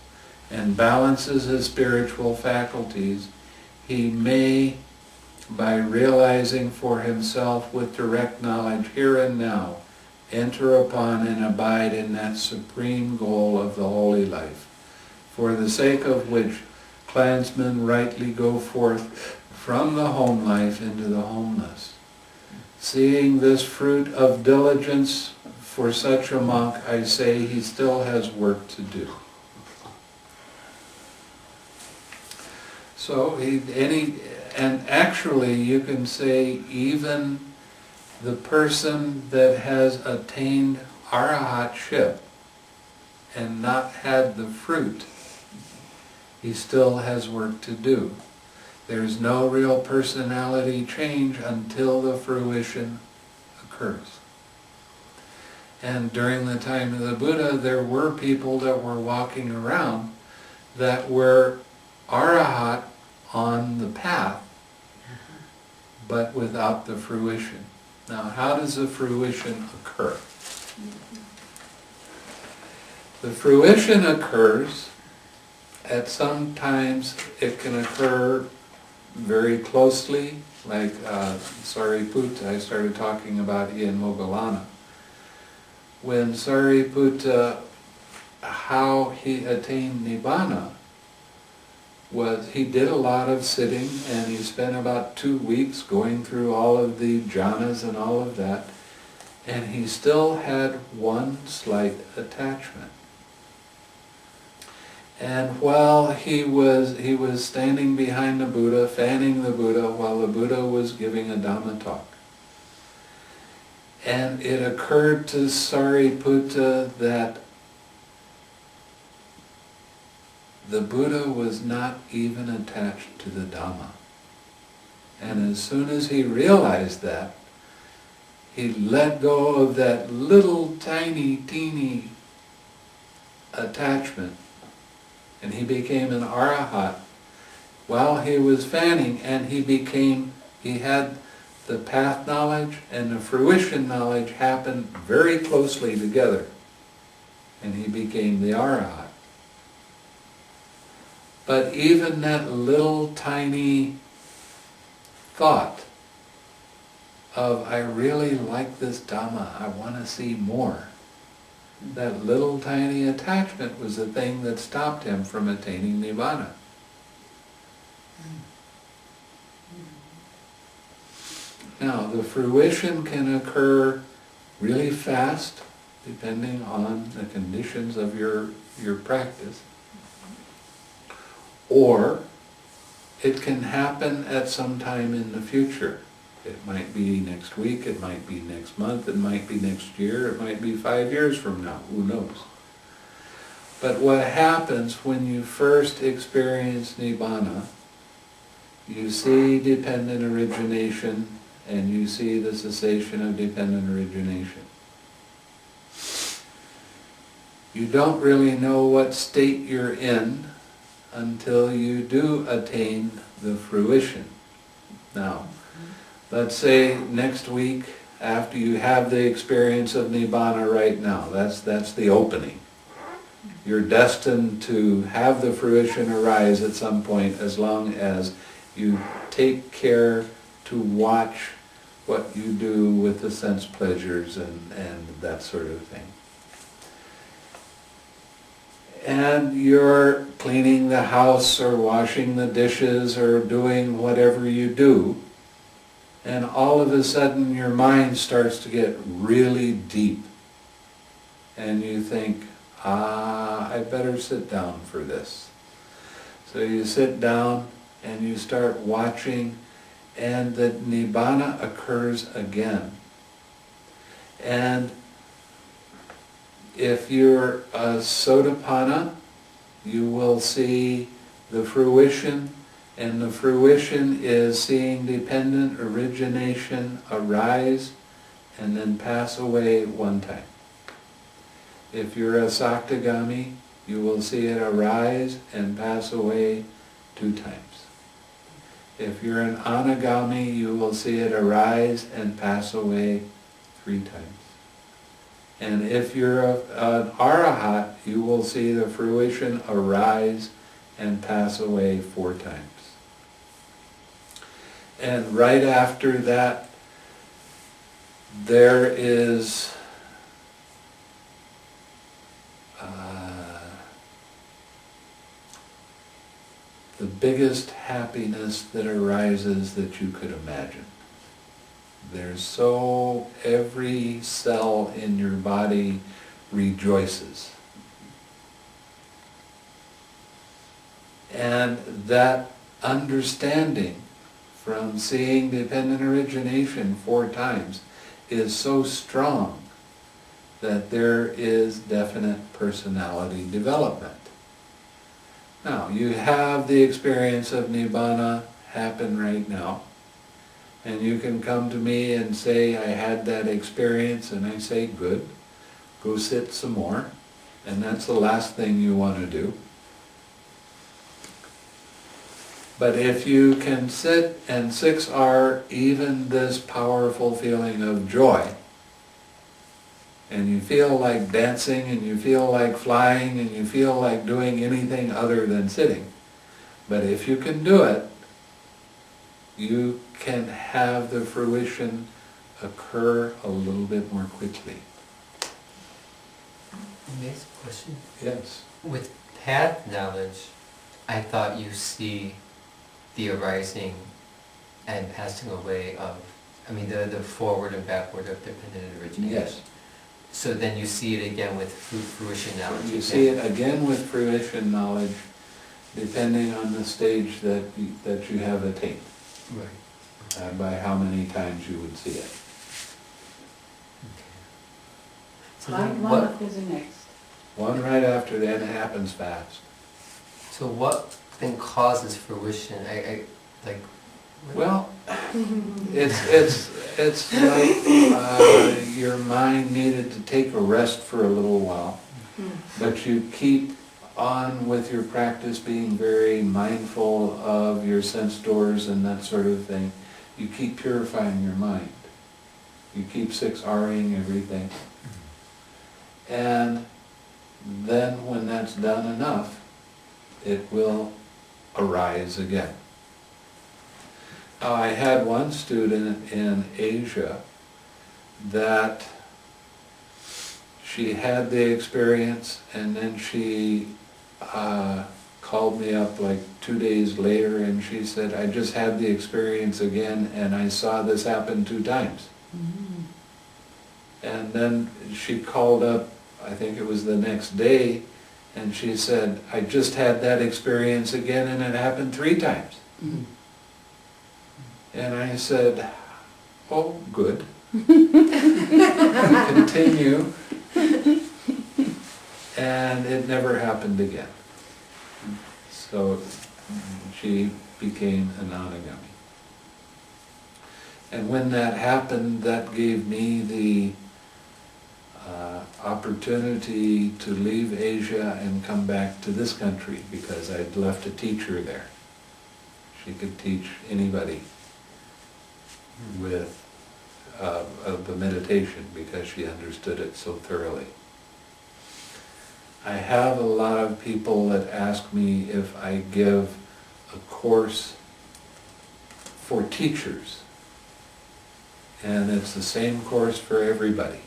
and balances his spiritual faculties, he may, by realizing for himself with direct knowledge here and now, enter upon and abide in that supreme goal of the holy life, for the sake of which clansmen rightly go forth from the home life into the homeless. Seeing this fruit of diligence for such a monk, I say he still has work to do. So and actually you can say even the person that has attained arahatship and not had the fruit, he still has work to do. There's no real personality change until the fruition occurs. And during the time of the Buddha, there were people that were walking around that were arahat on the path, but without the fruition. Now, how does the fruition occur? The fruition occurs at some times. It can occur very closely, like Sariputta, I started talking about in Moggallana. When Sariputta, how he attained Nibbana was he did a lot of sitting, and he spent about 2 weeks going through all of the jhanas and all of that, and he still had one slight attachment. And while he was standing behind the Buddha, fanning the Buddha, while the Buddha was giving a Dhamma talk. And it occurred to Sariputta that the Buddha was not even attached to the Dhamma. And as soon as he realized that, he let go of that little tiny, teeny attachment, and he became an arahat while he was fanning, and he had the path knowledge and the fruition knowledge happen very closely together, and he became the arahat. But even that little tiny thought of, I really like this Dhamma, I want to see more, that little tiny attachment was the thing that stopped him from attaining Nibbana. Now, the fruition can occur really fast, depending on the conditions of your practice, or it can happen at some time in the future. It might be next week, it might be next month, it might be next year, it might be 5 years from now, who knows. But what happens when you first experience Nibbana, you see dependent origination, and you see the cessation of dependent origination. You don't really know what state you're in until you do attain the fruition. Now, let's say next week, after you have the experience of Nibbana right now, that's the opening. You're destined to have the fruition arise at some point, as long as you take care to watch what you do with the sense pleasures and that sort of thing. And you're cleaning the house or washing the dishes or doing whatever you do, and all of a sudden your mind starts to get really deep, and you think, I better sit down for this. So you sit down and you start watching, and the Nibbana occurs again. And if you're a Sotapanna, you will see the fruition, and the fruition is seeing dependent origination arise and then pass away one time. If you're a Saktagami, you will see it arise and pass away 2 times. If you're an Anagami, you will see it arise and pass away 3 times. And if you're an Arahat, you will see the fruition arise and pass away 4 times. And right after that, there is the biggest happiness that arises that you could imagine. Every cell in your body rejoices. And that understanding from seeing dependent origination 4 times is so strong that there is definite personality development. Now, you have the experience of Nibbana happen right now, and you can come to me and say, I had that experience, and I say, good, go sit some more, and that's the last thing you want to do. But if you can sit and 6R even this powerful feeling of joy, and you feel like dancing, and you feel like flying, and you feel like doing anything other than sitting, but if you can do it, you can have the fruition occur a little bit more quickly. May I ask a question? Yes. With path knowledge, I thought you see the arising and passing away of, the forward and backward of dependent origination. Yes. So then you see it again with fruition knowledge. You see it again with fruition knowledge, depending on the stage that you have attained, Right. by how many times you would see it. So One then what, after the next. One right after that happens fast. so what then causes fruition? Well, it's like your mind needed to take a rest for a little while, but you keep on with your practice being very mindful of your sense doors and that sort of thing. You keep purifying your mind. You keep 6Ring everything. And then when that's done enough, it will arise again. I had one student in Asia that she had the experience, and then she called me up like 2 days later, and she said, I just had the experience again, and I saw this happen 2 times. And then she called up, I think it was the next day, and she said, I just had that experience again, and it happened 3 times. And I said, oh, good. Continue. And it never happened again. So she became a non-agami. And when that happened, that gave me the opportunity to leave Asia and come back to this country, because I'd left a teacher there. She could teach anybody with the meditation, because she understood it so thoroughly. I have a lot of people that ask me if I give a course for teachers, and it's the same course for everybody.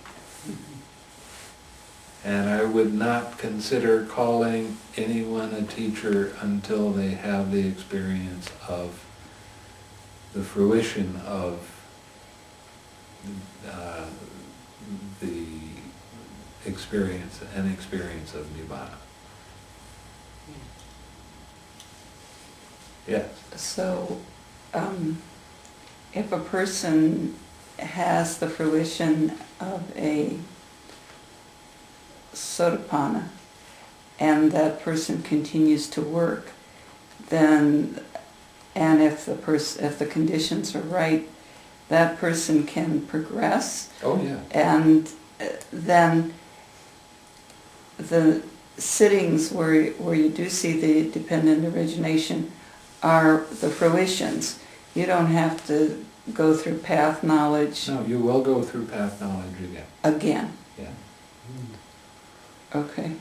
And I would not consider calling anyone a teacher until they have the experience of the fruition of the experience of Nibbana. Yes. So, if a person has the fruition of a Sotapanna, and that person continues to work, then, and if the conditions are right, that person can progress. Oh yeah. And then the sittings where you do see the dependent origination are the fruitions. You don't have to go through path knowledge No, you will go through path knowledge again. again. Yeah. Okay.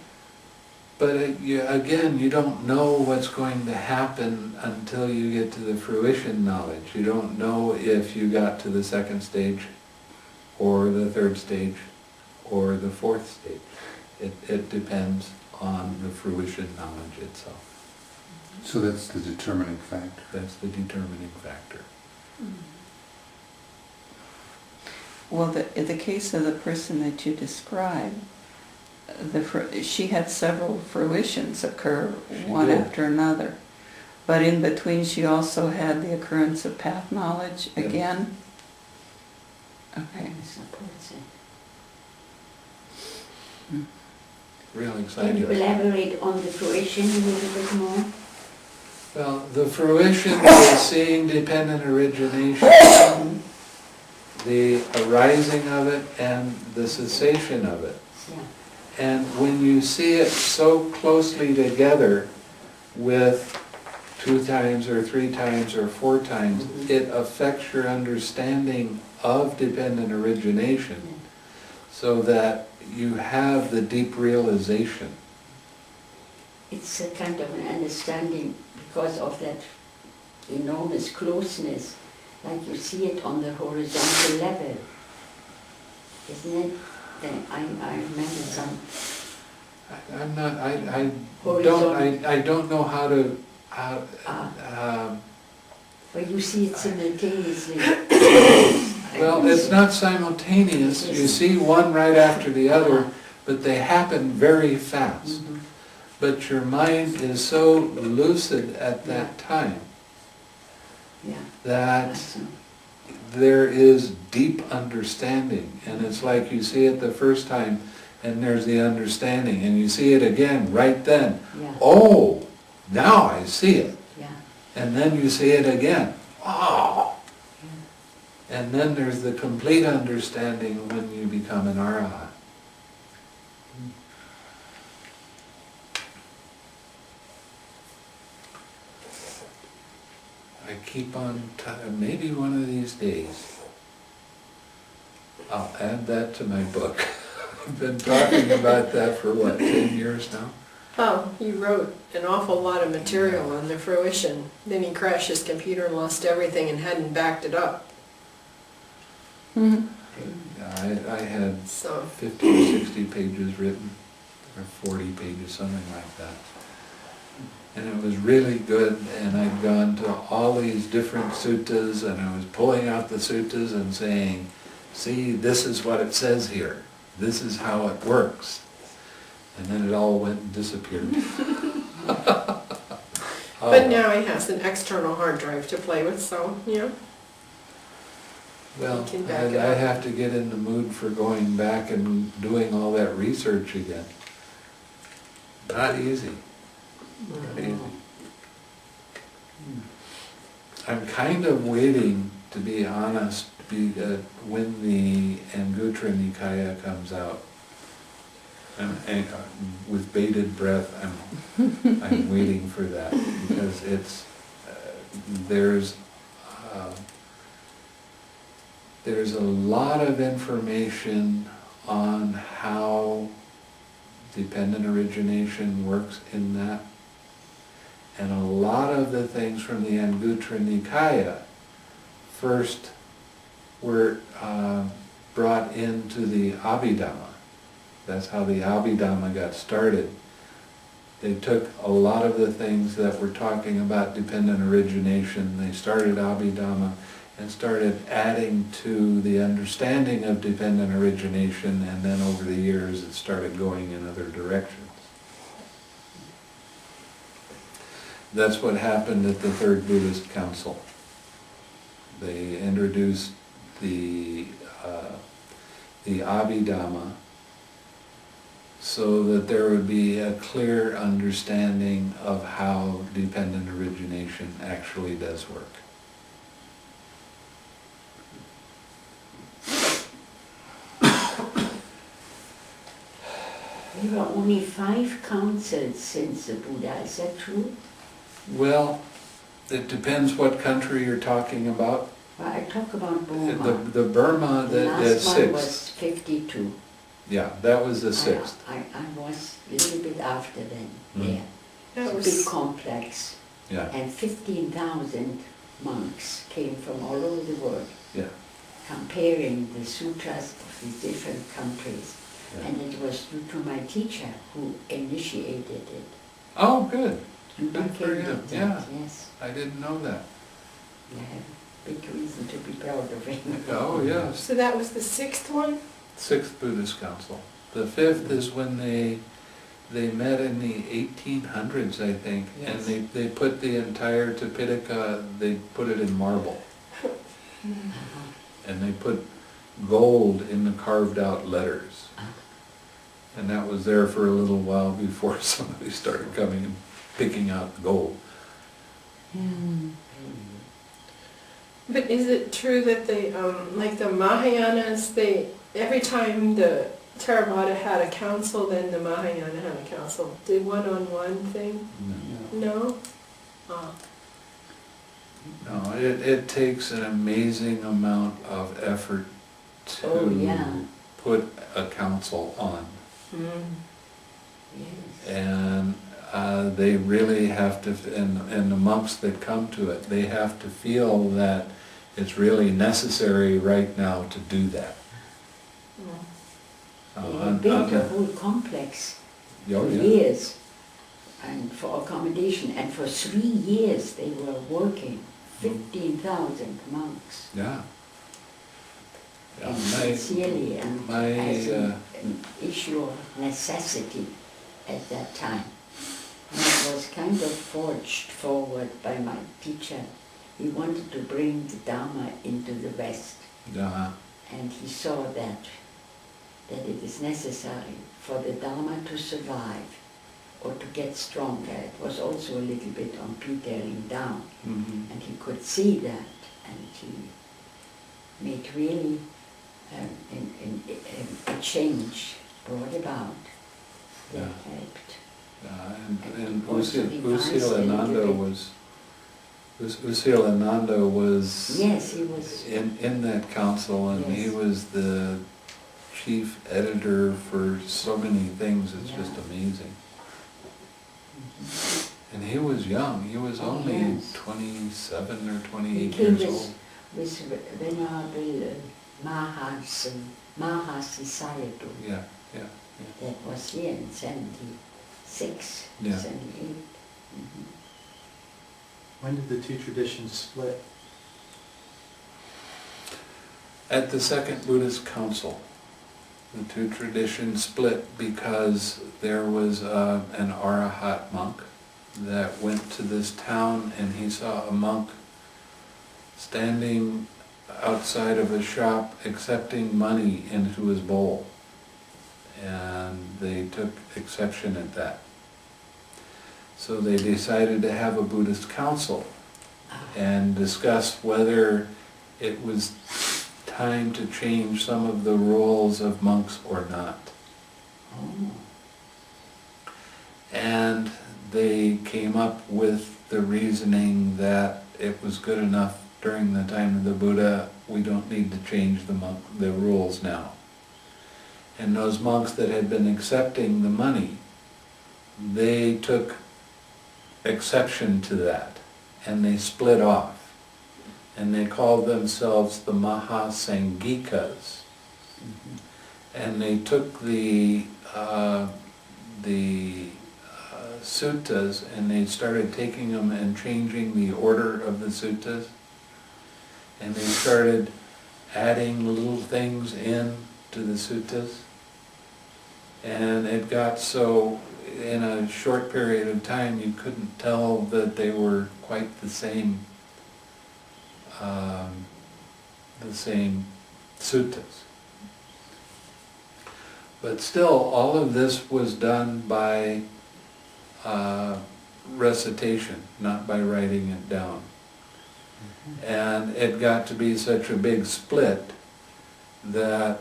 But again, you don't know what's going to happen until you get to the fruition knowledge. You don't know if you got to the 2nd stage, or the 3rd stage, or the 4th stage. It depends on the fruition knowledge itself. So that's the determining factor. That's the determining factor. Well, in the case of the person that you described, she had several fruitions occur, She one did. after another. But in between, she also had the occurrence of path knowledge Yes. again? Okay. I suppose it. Real Can you exciting. elaborate on the fruition a little bit more? Well, the fruition is seeing dependent origination, the arising of it, and the cessation of it. Yeah. And when you see it so closely together with 2 times or 3 times or 4 times, Mhm. it affects your understanding of dependent origination, so that you have the deep realization. It's a kind of an understanding because of that enormous closeness, like you see it on the horizontal level, isn't it? Then I remember some I'm not, I horizontal, don't know how to, where you see it simultaneously. well, it's not simultaneous. You see one right after the other, but they happen very fast. Mhm. But your mind is so lucid at that time Yeah. that That's, there is deep understanding. And it's like you see it the first time and there's the understanding, and you see it again right then. yeah. Oh, now I see it. Yeah. And then you see it again. Oh! And then there's the complete understanding when you become an arahant. I keep on, maybe one of these days, I'll add that to my book. I've been talking about that for what, 10 years now? Oh, he wrote an awful lot of material on the fruition. Then he crashed his computer and lost everything and hadn't backed it up. Mhm. I had So, 50 or 60 pages written, or 40 pages, something like that. And it was really good, and I'd gone to all these different suttas, and I was pulling out the suttas and saying, see, this is what it says here. This is how it works. And then it all went and disappeared. but now he has an external hard drive to play with, so, you know. Well, You can back it I up. have to get in the mood for going back and doing all that research again. Not easy. Not easy. I'm kind of waiting, to be honest, when the Anguttara Nikaya comes out. And with bated breath, I'm waiting for that, because it's there's a lot of information on how dependent origination works in that, and a lot of the things from the Anguttara Nikaya first were brought into the Abhidhamma. That's how the Abhidhamma got started. They took a lot of the things that were talking about dependent origination, they started Abhidhamma and started adding to the understanding of dependent origination, and then over the years it started going in other directions. That's what happened at the Third Buddhist Council. They introduced the Abhidhamma so that there would be a clear understanding of how dependent origination actually does work. There were only 5 councils since the Buddha, is that true? Well, it depends what country you're talking about. Well, I talk about Burma. The Burma, The the last one was sixth. 52. Yeah, that was the sixth. I was a little bit after then Mm. there. That It's a big was, complex. Yeah, And 15,000 monks came from all over the world, yeah. comparing the sutras of these different countries. Yeah. And it was due to my teacher who initiated it. Oh, good. You Good for became him, that, yeah. yes. I didn't know that. You have big reason to be proud of him. Oh, yes. So that was the sixth one? Sixth Buddhist Council. The fifth is when they met in the 1800s, I think, and Yes. they put the entire Tipitaka, they put it in marble, Uh-huh. and they put gold in the carved out letters. And that was there for a little while before somebody started coming and picking out the gold. But is it true that they, like the Mahayanas, every time the Theravada had a council, then the Mahayana had a council? Did one-on-one thing? No? Oh. No, it takes an amazing amount of effort to Oh, yeah. put a council on. Yes. And they really have to, and the monks that come to it, they have to feel that it's really necessary right now to do that. They had built a whole complex Oh, for yeah. years and for accommodation, and for 3 years they were working, 15,000 monks. Yeah. Yeah, And my- sincerely and my, as an issue of necessity at that time. And it was kind of forged forward by my teacher. He wanted to bring the Dharma into the West, yeah, and he saw that it is necessary for the Dharma to survive or to get stronger. It was also a little bit on petering down, mhm. and he could see that, and he made really a change brought about that Yeah. helped. And Also Usil devised a Ananda little bit. was, Usil Ananda was Yes, he was. in that council, and he Yes. was the chief editor for so many things, it's just Yeah. amazing. And he was young, he was Oh, only yes. 27 or He 28 came years old. with Venerable Mahasi Sayadaw. Yeah, yeah, That was here in 76, Yeah. 78. When did the two traditions split? At the Second Buddhist Council, the two traditions split because there was an Arahat monk that went to this town, and he saw a monk standing outside of a shop accepting money into his bowl. And they took exception at that. So they decided to have a Buddhist council and discuss whether it was time to change some of the rules of monks or not. Oh. And they came up with the reasoning that it was good enough during the time of the Buddha, we don't need to change the rules now. And those monks that had been accepting the money, they took exception to that, and they split off. And they called themselves the Mahasanghikas. And they took the suttas, and they started taking them and changing the order of the suttas. And they started adding little things in to the suttas. And it got so, in a short period of time, you couldn't tell that they were quite the same suttas. But still, all of this was done by recitation, not by writing it down. And it got to be such a big split that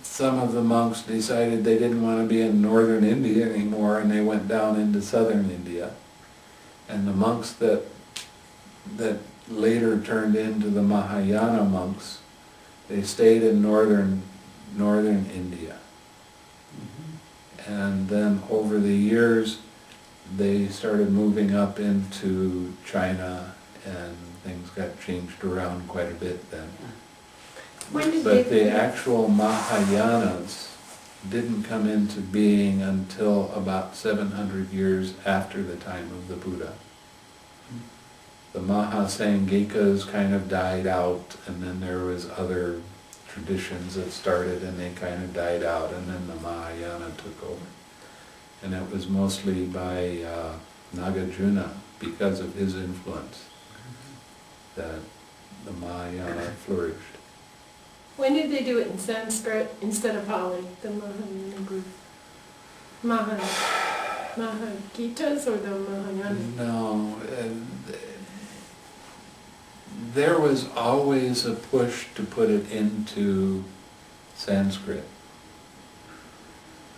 some of the monks decided they didn't want to be in northern India anymore, and they went down into southern India. And the monks that later turned into the Mahayana monks, they stayed in northern India. And then over the years, they started moving up into China, and things got changed around quite a bit then. When did But they... the actual Mahayanas, didn't come into being until about 700 years after the time of the Buddha. The Mahasanghikas kind of died out, and then there was other traditions that started and they kind of died out, and then the Mahayana took over. And it was mostly by Nagarjuna, because of his influence, that the Mahayana flourished. When did they do it in Sanskrit instead of Pali, the Mahayana group? Mahagitas or the Mahayana? No, there was always a push to put it into Sanskrit.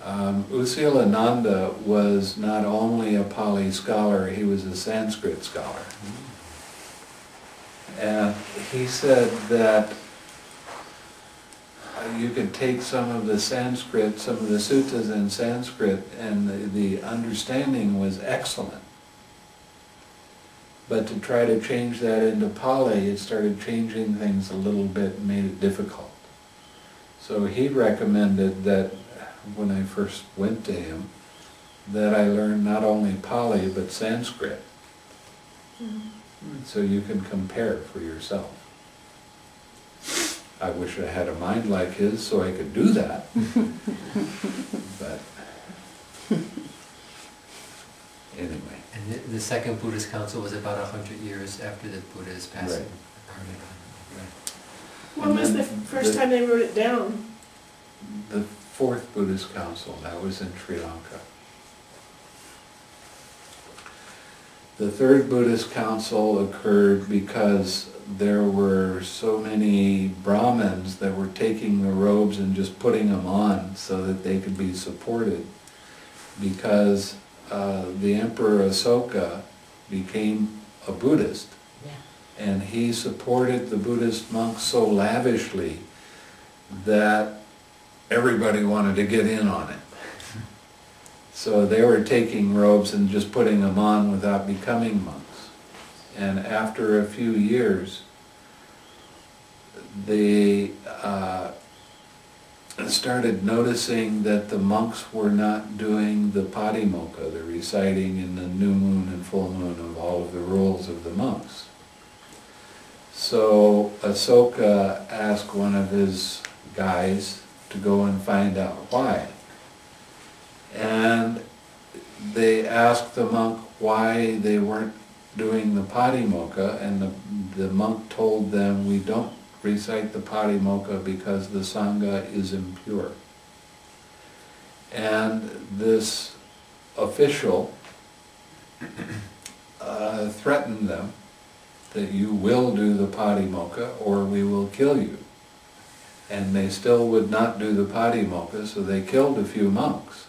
Usilananda was not only a Pali scholar, he was a Sanskrit scholar. And he said that you could take some of the Sanskrit, some of the suttas in Sanskrit, and the understanding was excellent. But to try to change that into Pali, it started changing things a little bit and made it difficult. So he recommended that, when I first went to him, that I learn not only Pali but Sanskrit. So you can compare for yourself. I wish I had a mind like his so I could do that. But anyway. And the second Buddhist council was about 100 years after the Buddha's passing. When was the first time they wrote it down? The fourth Buddhist council, that was in Sri Lanka. The third Buddhist council occurred because there were so many Brahmins that were taking the robes and just putting them on so that they could be supported, because the Emperor Asoka became a Buddhist, and he supported the Buddhist monks so lavishly that everybody wanted to get in on it. So they were taking robes and just putting them on without becoming monks. And after a few years, they started noticing that the monks were not doing the patimokkha, the reciting in the new moon and full moon of all of the rules of the monks. So Asoka asked one of his guys to go and find out why. And they asked the monk why they weren't doing the patimokkha, and the monk told them, we don't recite the patimokkha because the Sangha is impure. And this official threatened them that you will do the patimokkha or we will kill you. And they still would not do the patimokkha, so they killed a few monks.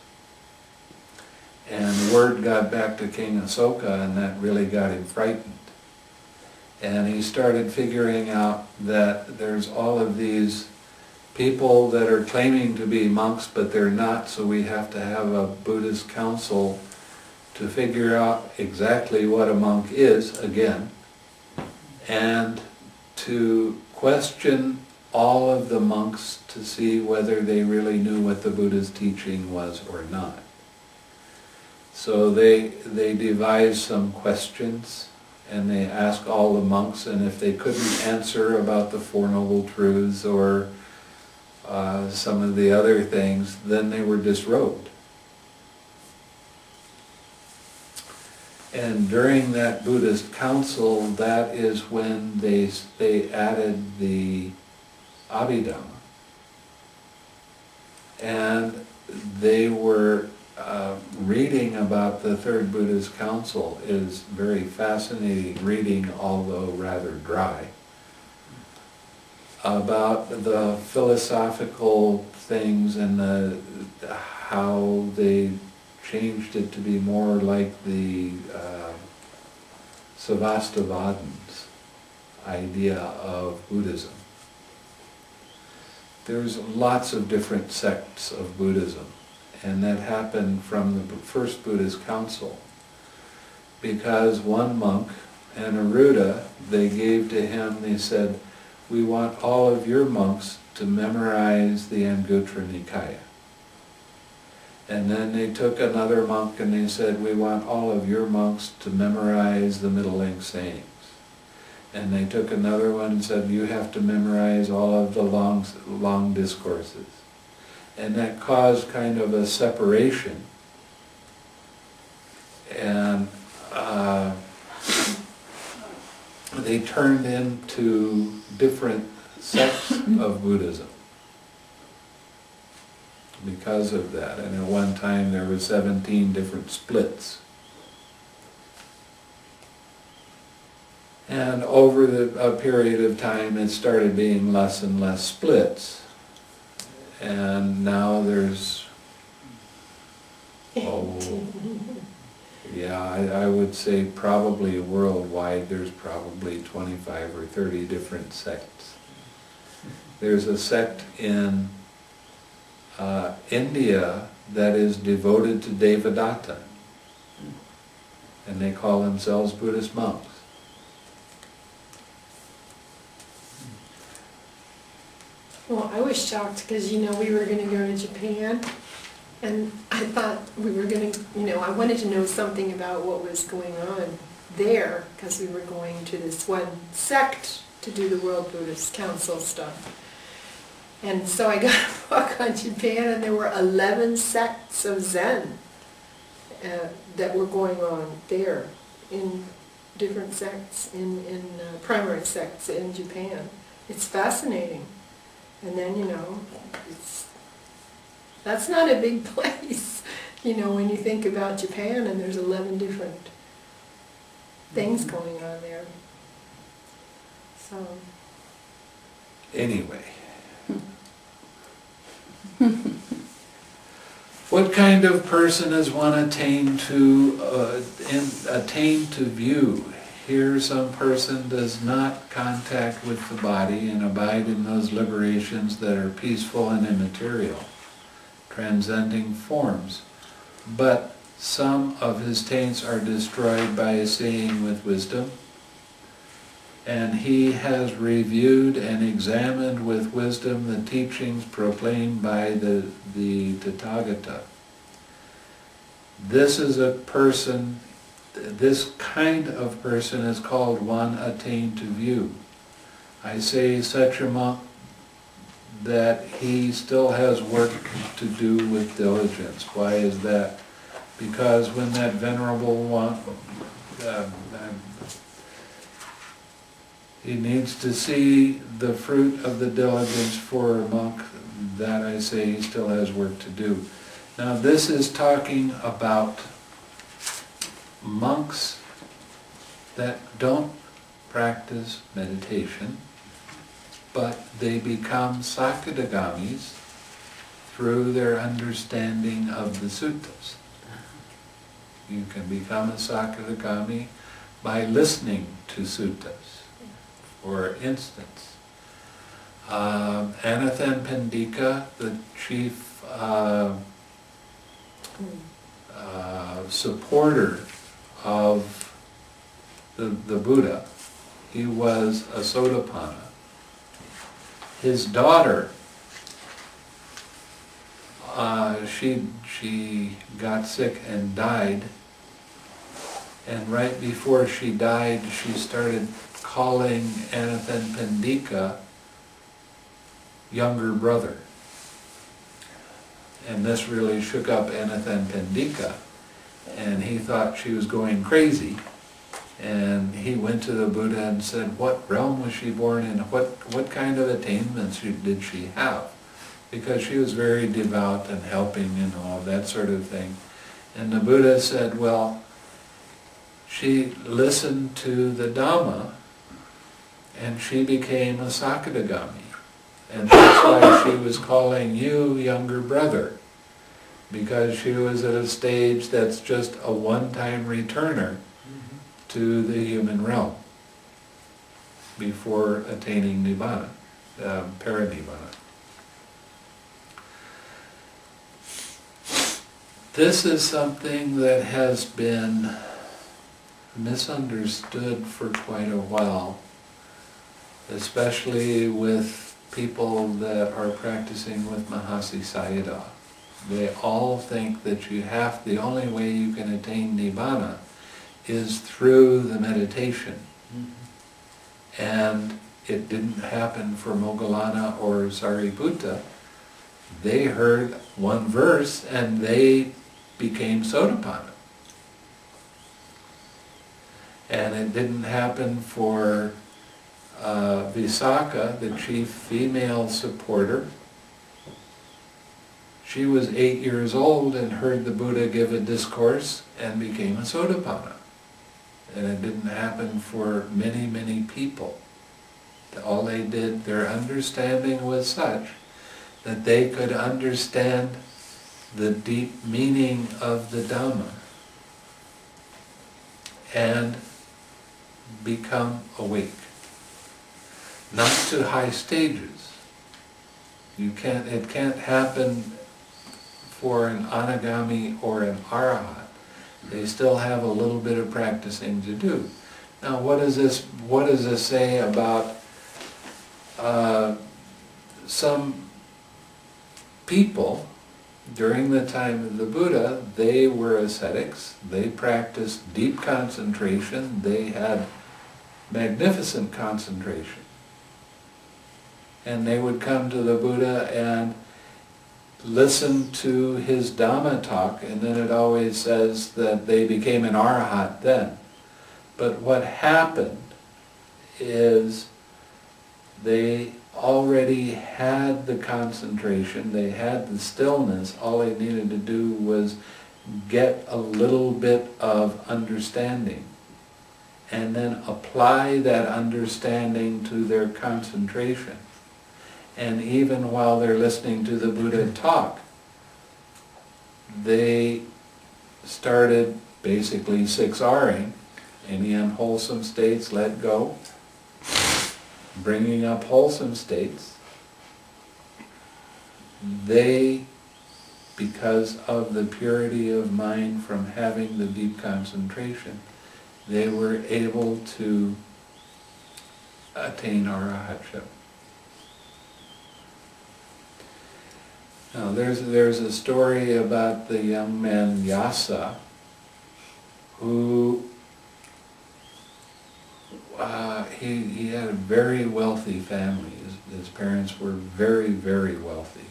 And word got back to King Asoka, and that really got him frightened. And he started figuring out that there's all of these people that are claiming to be monks, but they're not, so we have to have a Buddhist council to figure out exactly what a monk is, again, and to question all of the monks to see whether they really knew what the Buddha's teaching was or not. So they devised some questions, and they asked all the monks, and if they couldn't answer about the Four Noble Truths or some of the other things, then they were disrobed. And during that Buddhist council, that is when they added the Abhidhamma. And they were reading about the Third Buddhist Council is very fascinating reading, although rather dry, about the philosophical things and how they changed it to be more like the Savastivadins' idea of Buddhism. There's lots of different sects of Buddhism, and that happened from the first Buddhist council, because one monk, Anuruddha, they gave to him, they said, we want all of your monks to memorize the Anguttara Nikaya. And then they took another monk and they said, we want all of your monks to memorize the middle length sayings. And they took another one and said, you have to memorize all of the long discourses. And that caused kind of a separation. And they turned into different sects of Buddhism because of that. And at one time there were 17 different splits. And over a period of time it started being less and less splits. And now there's, I would say probably worldwide there's probably 25 or 30 different sects. There's a sect in India that is devoted to Devadatta, and they call themselves Buddhist monks. Well, I was shocked because, we were going to go to Japan, and I thought we were going to, I wanted to know something about what was going on there, because we were going to this one sect to do the World Buddhist Council stuff. And so I got a book on Japan, and there were 11 sects of Zen that were going on there in different sects, in primary sects in Japan. It's fascinating. And then, that's not a big place, when you think about Japan, and there's 11 different things going on there. So. Anyway. What kind of person is one attain to view? Here some person does not contact with the body and abide in those liberations that are peaceful and immaterial, transcending forms. But some of his taints are destroyed by seeing with wisdom, and he has reviewed and examined with wisdom the teachings proclaimed by the Tathagata. This is a person, this kind of person is called one attained to view. I say such a monk that he still has work to do with diligence. Why is that? Because when that venerable one, he needs to see the fruit of the diligence for a monk, that I say he still has work to do. Now this is talking about monks that don't practice meditation, but they become Sakadagamis through their understanding of the suttas. You can become a Sakadagami by listening to suttas. For instance, Anathan Pandika, the chief supporter of the Buddha, he was a Sotapanna. His daughter, she got sick and died, and right before she died, she started calling Anathan Pandika younger brother. And this really shook up Anathan Pandika, and he thought she was going crazy. And he went to the Buddha and said, what realm was she born in? What kind of attainments did she have? Because she was very devout and helping and all that sort of thing. And the Buddha said, well, she listened to the Dhamma and she became a Sakadagami. And that's why she was calling you younger brother, because she was at a stage that's just a one-time returner to the human realm before attaining Nibbana, Paranibbana. This is something that has been misunderstood for quite a while, especially with people that are practicing with Mahasi Sayadaw. They all think that the only way you can attain Nibbana is through the meditation. And it didn't happen for Moggallana or Sariputta. They heard one verse and they became Sotapanna. And it didn't happen for Visakha, the chief female supporter. She was 8 years old and heard the Buddha give a discourse and became a Sotapanna. And it didn't happen for many, many people. All they did, their understanding was such that they could understand the deep meaning of the Dhamma and become awake. Not to high stages. It can't happen for an anagami or an arahat. They still have a little bit of practicing to do. Now, what does this say about some people during the time of the Buddha? They were ascetics. They practiced deep concentration. They had magnificent concentration. And they would come to the Buddha and listen to his Dhamma talk, and then it always says that they became an arahat then. But what happened is they already had the concentration, they had the stillness. All they needed to do was get a little bit of understanding and then apply that understanding to their concentration. And even while they're listening to the Buddha talk, they started basically 6Ring, any unwholesome states let go, bringing up wholesome states. They, because of the purity of mind from having the deep concentration, they were able to attain arahatship. Now there's a story about the young man Yasa, who he had a very wealthy family. His parents were very, very wealthy.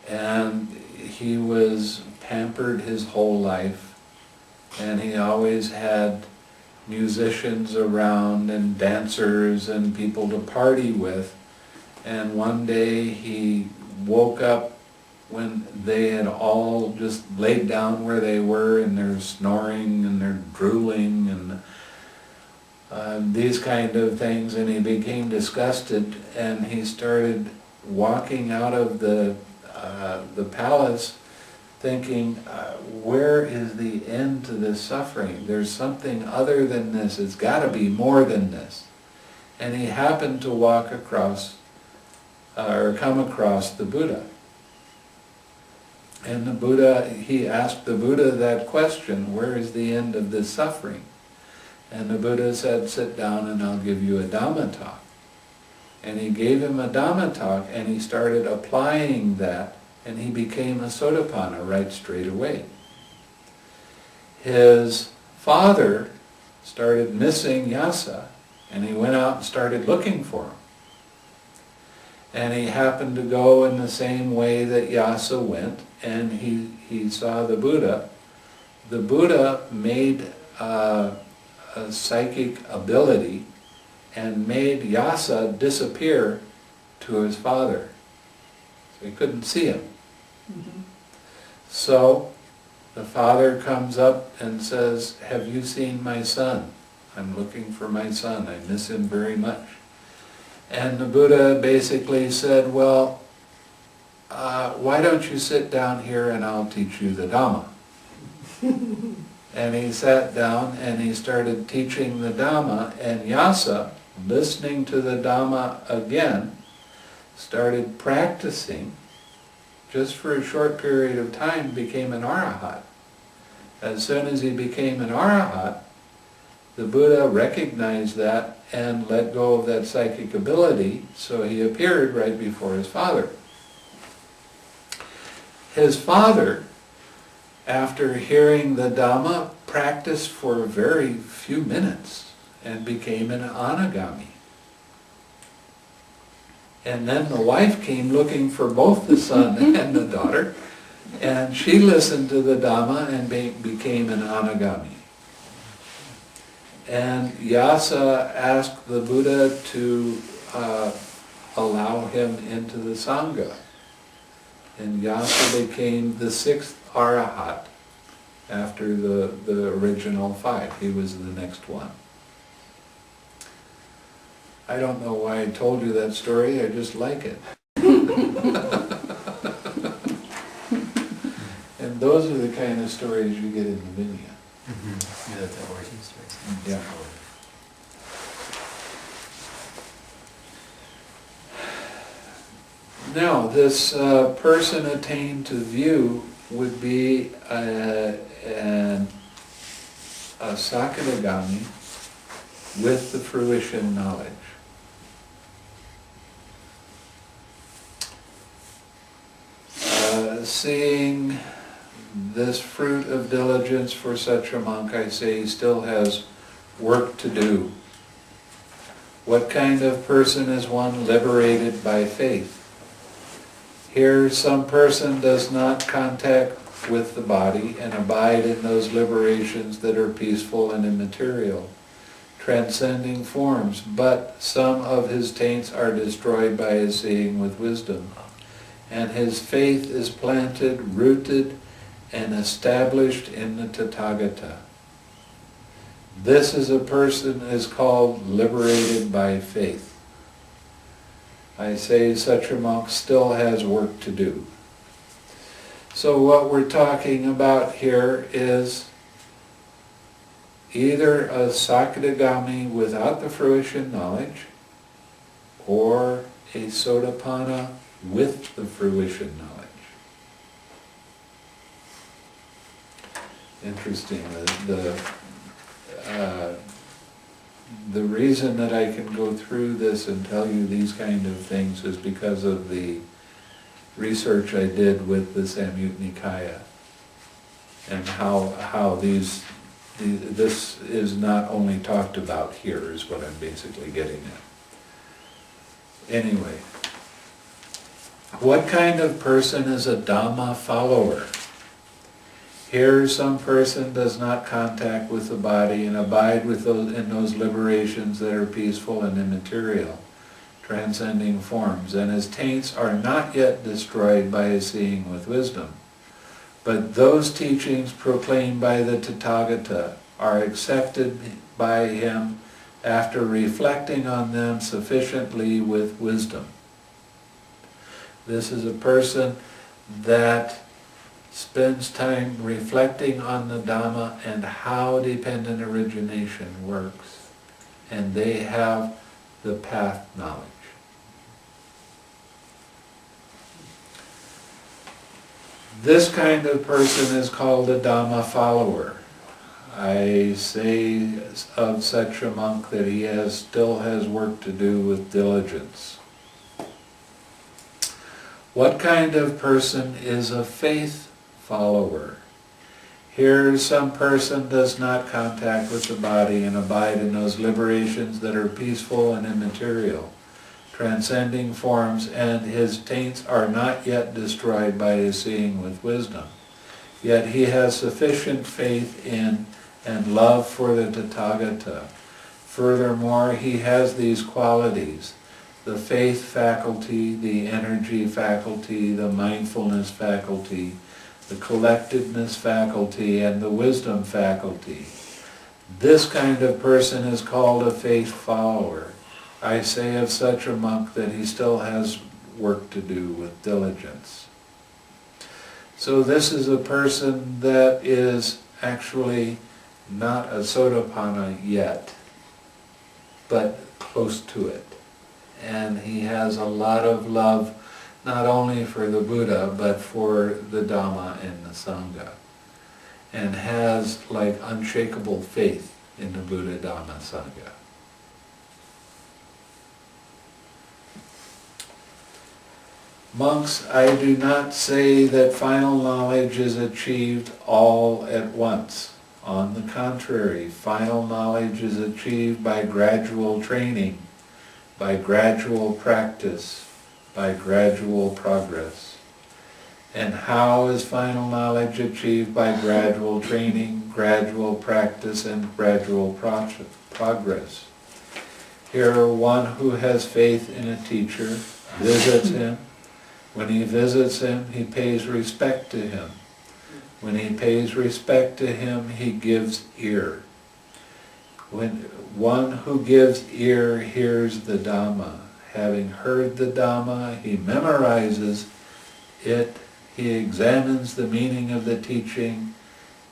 And he was pampered his whole life, and he always had musicians around and dancers and people to party with. And one day he woke up when they had all just laid down where they were, and they're snoring and they're drooling and these kind of things, and he became disgusted, and he started walking out of the palace thinking, where is the end to this suffering? There's something other than this. It's got to be more than this. And he happened to walk across or come across the Buddha. And the Buddha, he asked the Buddha that question, where is the end of this suffering? And the Buddha said, sit down and I'll give you a Dhamma talk. And he gave him a Dhamma talk, and he started applying that, and he became a Sotapanna right straight away. His father started missing Yasa, and he went out and started looking for him. And he happened to go in the same way that Yasa went, and he saw the Buddha. The Buddha made a psychic ability and made Yasa disappear to his father. So he couldn't see him. Mm-hmm. So the father comes up and says, have you seen my son? I'm looking for my son. I miss him very much. And the Buddha basically said, well, why don't you sit down here and I'll teach you the Dhamma. And he sat down and he started teaching the Dhamma, and Yasa, listening to the Dhamma again, started practicing. Just for a short period of time became an arahat. As soon as he became an arahat, the Buddha recognized that and let go of that psychic ability, so he appeared right before his father. His father, after hearing the Dhamma, practiced for very few minutes and became an anagami. And then the wife came looking for both the son and the daughter, and she listened to the Dhamma and became an anagami. And Yasa asked the Buddha to allow him into the Sangha. And Yasa became the 6th Arahat after the original 5. He was the next one. I don't know why I told you that story, I just like it. And those are the kind of stories you get in the Vinaya. Yeah, that's the origin story. Yeah. Now, this person attained to view would be a Sakadagami with the fruition knowledge. Seeing this fruit of diligence for such a monk, I say he still has work to do. What kind of person is one liberated by faith? Here, some person does not contact with the body and abide in those liberations that are peaceful and immaterial, transcending forms, but some of his taints are destroyed by his seeing with wisdom, and his faith is planted, rooted, and established in the Tathagata. This is a person is called liberated by faith. I say such a monk still has work to do. So what we're talking about here is either a Sakadagami without the fruition knowledge, or a Sotapanna with the fruition knowledge. Interesting. The reason that I can go through this and tell you these kind of things is because of the research I did with the Samyutta Nikaya, and how this is not only talked about here, is what I'm basically getting at. Anyway, what kind of person is a Dhamma follower? Here, some person does not contact with the body and abide with those liberations that are peaceful and immaterial, transcending forms, and his taints are not yet destroyed by his seeing with wisdom. But those teachings proclaimed by the Tathagata are accepted by him after reflecting on them sufficiently with wisdom. This is a person that spends time reflecting on the Dhamma and how dependent origination works, and they have the path knowledge. This kind of person is called a Dhamma follower. I say of such a monk that he still has work to do with diligence. What kind of person is a faith follower? Here, some person does not contact with the body and abide in those liberations that are peaceful and immaterial, transcending forms, and his taints are not yet destroyed by his seeing with wisdom. Yet he has sufficient faith in and love for the Tathagata. Furthermore, he has these qualities: the faith faculty, the energy faculty, the mindfulness faculty, the collectedness faculty, and the wisdom faculty. This kind of person is called a faith follower. I say of such a monk that he still has work to do with diligence. So this is a person that is actually not a Sotapanna yet, but close to it. And he has a lot of love, not only for the Buddha, but for the Dhamma and the Sangha, and has like unshakable faith in the Buddha, Dhamma, Sangha. Monks, I do not say that final knowledge is achieved all at once. On the contrary, final knowledge is achieved by gradual training, by gradual practice, by gradual progress. And how is final knowledge achieved? By gradual training, gradual practice, and gradual progress. Here, one who has faith in a teacher visits him. When he visits him, he pays respect to him. When he pays respect to him, he gives ear. When one who gives ear hears the Dhamma, having heard the Dhamma, he memorizes it, he examines the meaning of the teaching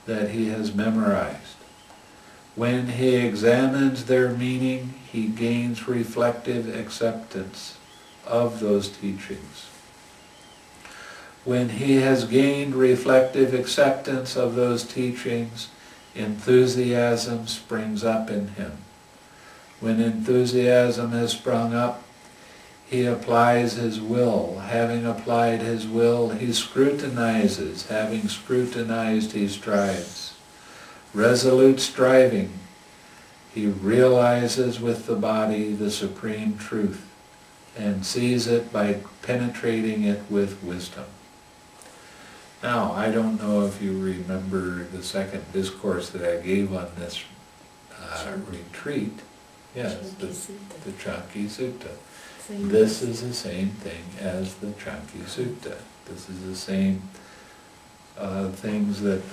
that he has memorized. When he examines their meaning, he gains reflective acceptance of those teachings. When he has gained reflective acceptance of those teachings, enthusiasm springs up in him. When enthusiasm has sprung up, he applies his will. Having applied his will, he scrutinizes. Having scrutinized, he strives. Resolute striving, he realizes with the body the supreme truth and sees it by penetrating it with wisdom. Now, I don't know if you remember the second discourse that I gave on this retreat. Yes, the Chanki Sutta. This is the same thing as the Chanki Sutta. This is the same things that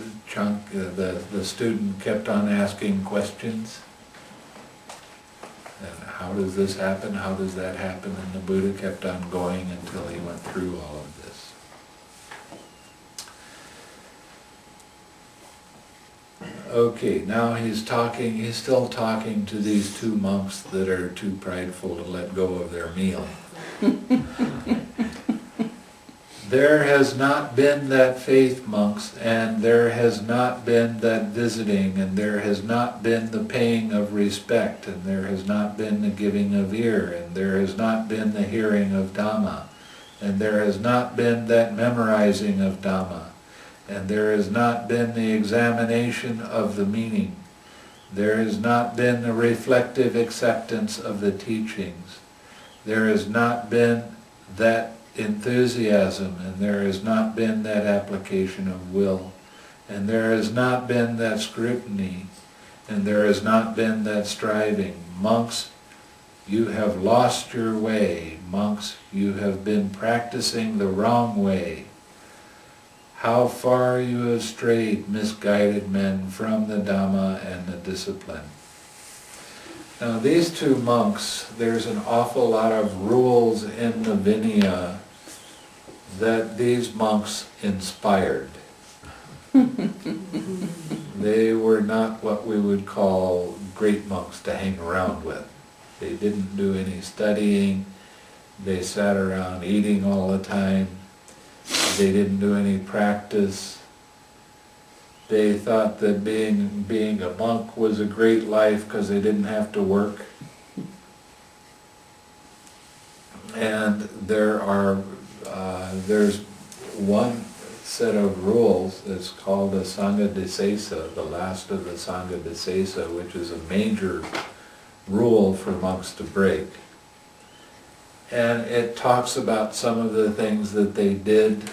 the student kept on asking questions. And how does this happen? How does that happen? And the Buddha kept on going until he went through all of this. Okay, now he's still talking to these two monks that are too prideful to let go of their meal. There has not been that faith, monks, and there has not been that visiting, and there has not been the paying of respect, and there has not been the giving of ear, and there has not been the hearing of Dhamma, and there has not been that memorizing of Dhamma, and there has not been the examination of the meaning. There has not been the reflective acceptance of the teachings. There has not been that enthusiasm, and there has not been that application of will, and there has not been that scrutiny, and there has not been that striving. Monks, you have lost your way. Monks, you have been practicing the wrong way. How far you have strayed, misguided men, from the Dhamma and the discipline. Now these two monks, there's an awful lot of rules in the Vinaya that these monks inspired. They were not what we would call great monks to hang around with. They didn't do any studying. They sat around eating all the time. They didn't do any practice. They thought that being a monk was a great life because they didn't have to work. And there's one set of rules that's called the Sangha Disesa, the last of the Sangha Disesa, which is a major rule for monks to break. And it talks about some of the things that they did.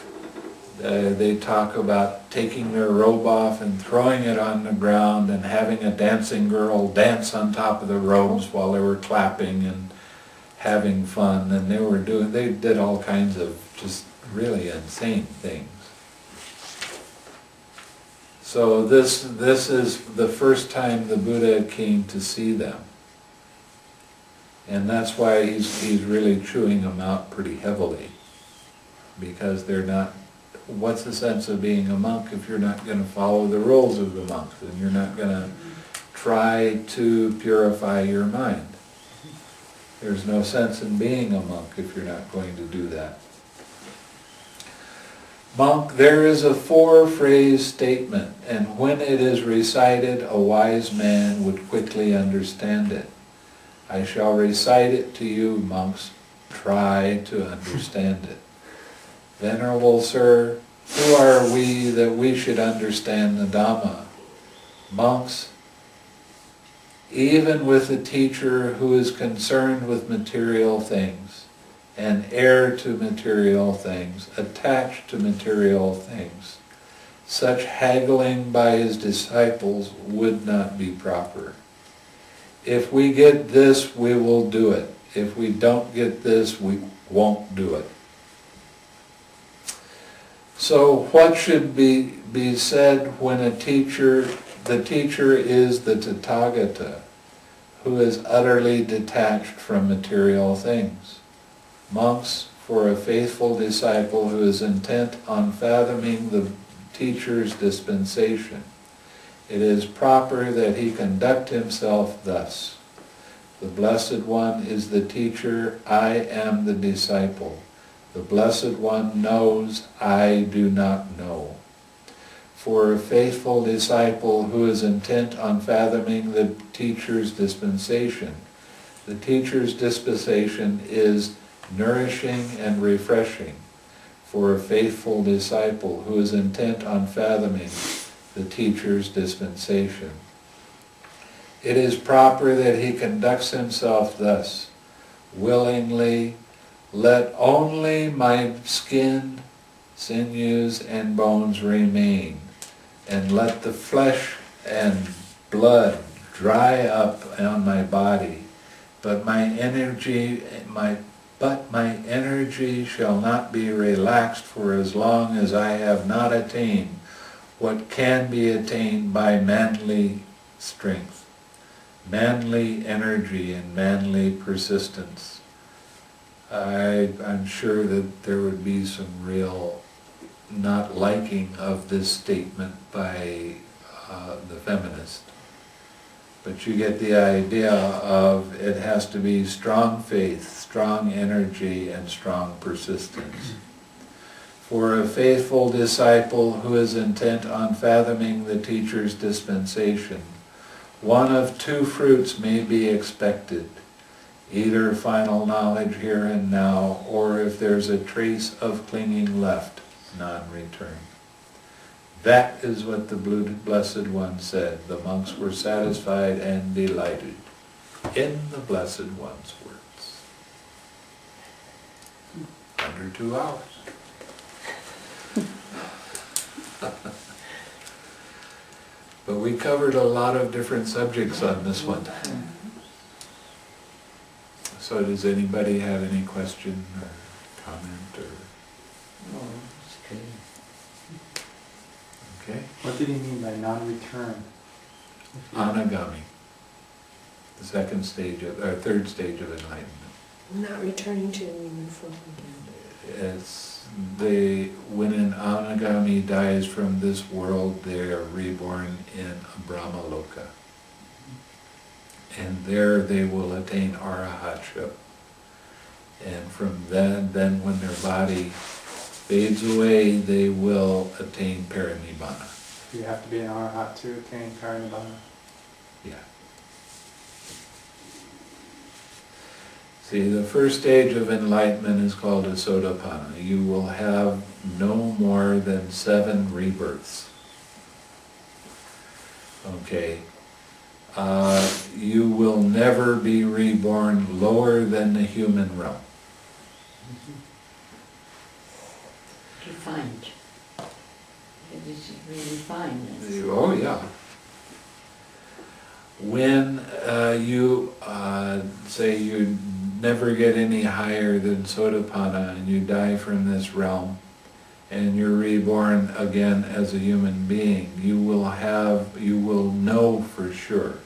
They talk about taking their robe off and throwing it on the ground and having a dancing girl dance on top of the robes while they were clapping and having fun. And they did all kinds of just really insane things. So this is the first time the Buddha came to see them. And that's why he's really chewing them out pretty heavily. Because they're not, what's the sense of being a monk if you're not going to follow the rules of the monks and you're not going to try to purify your mind? There's no sense in being a monk if you're not going to do that. Monk, there is a 4-phrase statement, and when it is recited, a wise man would quickly understand it. I shall recite it to you, monks. Try to understand it. Venerable Sir, who are we that we should understand the Dhamma? Monks, even with a teacher who is concerned with material things, and heir to material things, attached to material things, such haggling by his disciples would not be proper. If we get this, we will do it. If we don't get this, we won't do it. So what should be said when the teacher is the Tathagata, who is utterly detached from material things? Monks, for a faithful disciple who is intent on fathoming the teacher's dispensation, it is proper that he conduct himself thus. The Blessed One is the teacher, I am the disciple. The Blessed One knows, I do not know. For a faithful disciple who is intent on fathoming the teacher's dispensation, the teacher's dispensation is nourishing and refreshing. For a faithful disciple who is intent on fathoming the teacher's dispensation, it is proper that he conducts himself thus. Willingly, let only my skin, sinews, and bones remain, and let the flesh and blood dry up on my body, but my energy shall not be relaxed for as long as I have not attained what can be attained by manly strength, manly energy, and manly persistence. I'm sure that there would be some real not liking of this statement by the feminist. But you get the idea of it has to be strong faith, strong energy, and strong persistence. For a faithful disciple who is intent on fathoming the teacher's dispensation, one of two fruits may be expected, either final knowledge here and now, or if there's a trace of clinging left, non-return. That is what the Blessed One said. The monks were satisfied and delighted in the Blessed One's words. Under 2 hours. But we covered a lot of different subjects on this one. So does anybody have any question or comment or? Oh, it's good. Okay. What did he mean by non-return? Anagami. The third stage of enlightenment. Not returning to human form again. When an anagami dies from this world, they are reborn in Brahmaloka. And there they will attain arahatship. And from then when their body fades away, they will attain parinibbana. You have to be an arahat to attain parinibbana. Yeah. See, the first stage of enlightenment is called a sotapanna. You will have no more than 7 rebirths. Okay. You will never be reborn lower than the human realm. Refined. It is really fine. Oh yeah. When you say you never get any higher than sotapanna and you die from this realm and you're reborn again as a human being, you will know for sure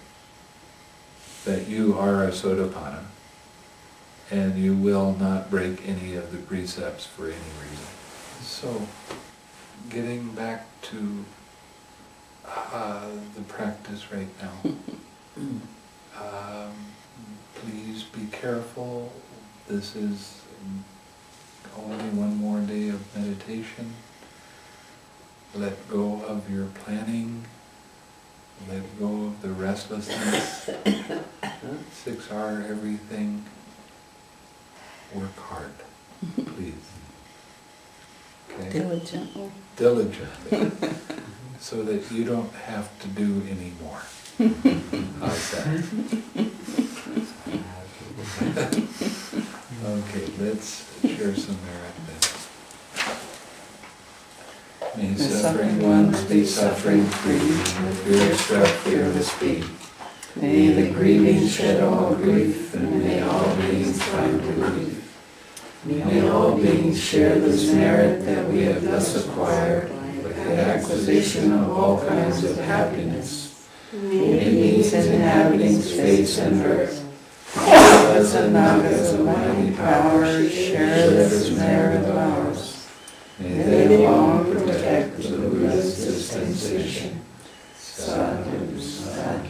that you are a sotapanna and you will not break any of the precepts for any reason. So, getting back to the practice right now. Please be careful. This is only one more day of meditation. Let go of your planning. Let go of the restlessness. 6-hour everything. Work hard, please. Okay. diligently. Diligently. So that you don't have to do any more. How's that? Okay, let's share some merit then. May The suffering ones be suffering free, fear struck fearless be. May the grieving shed all grief, and may all beings find relief. May all beings share this merit that we have thus acquired, with the acquisition of all kinds of happiness. May beings inhabiting space and earth, as and nagas of mighty power, share this merit of ours. May they long protect the Buddha's dispensation. Sadhu, sadhu.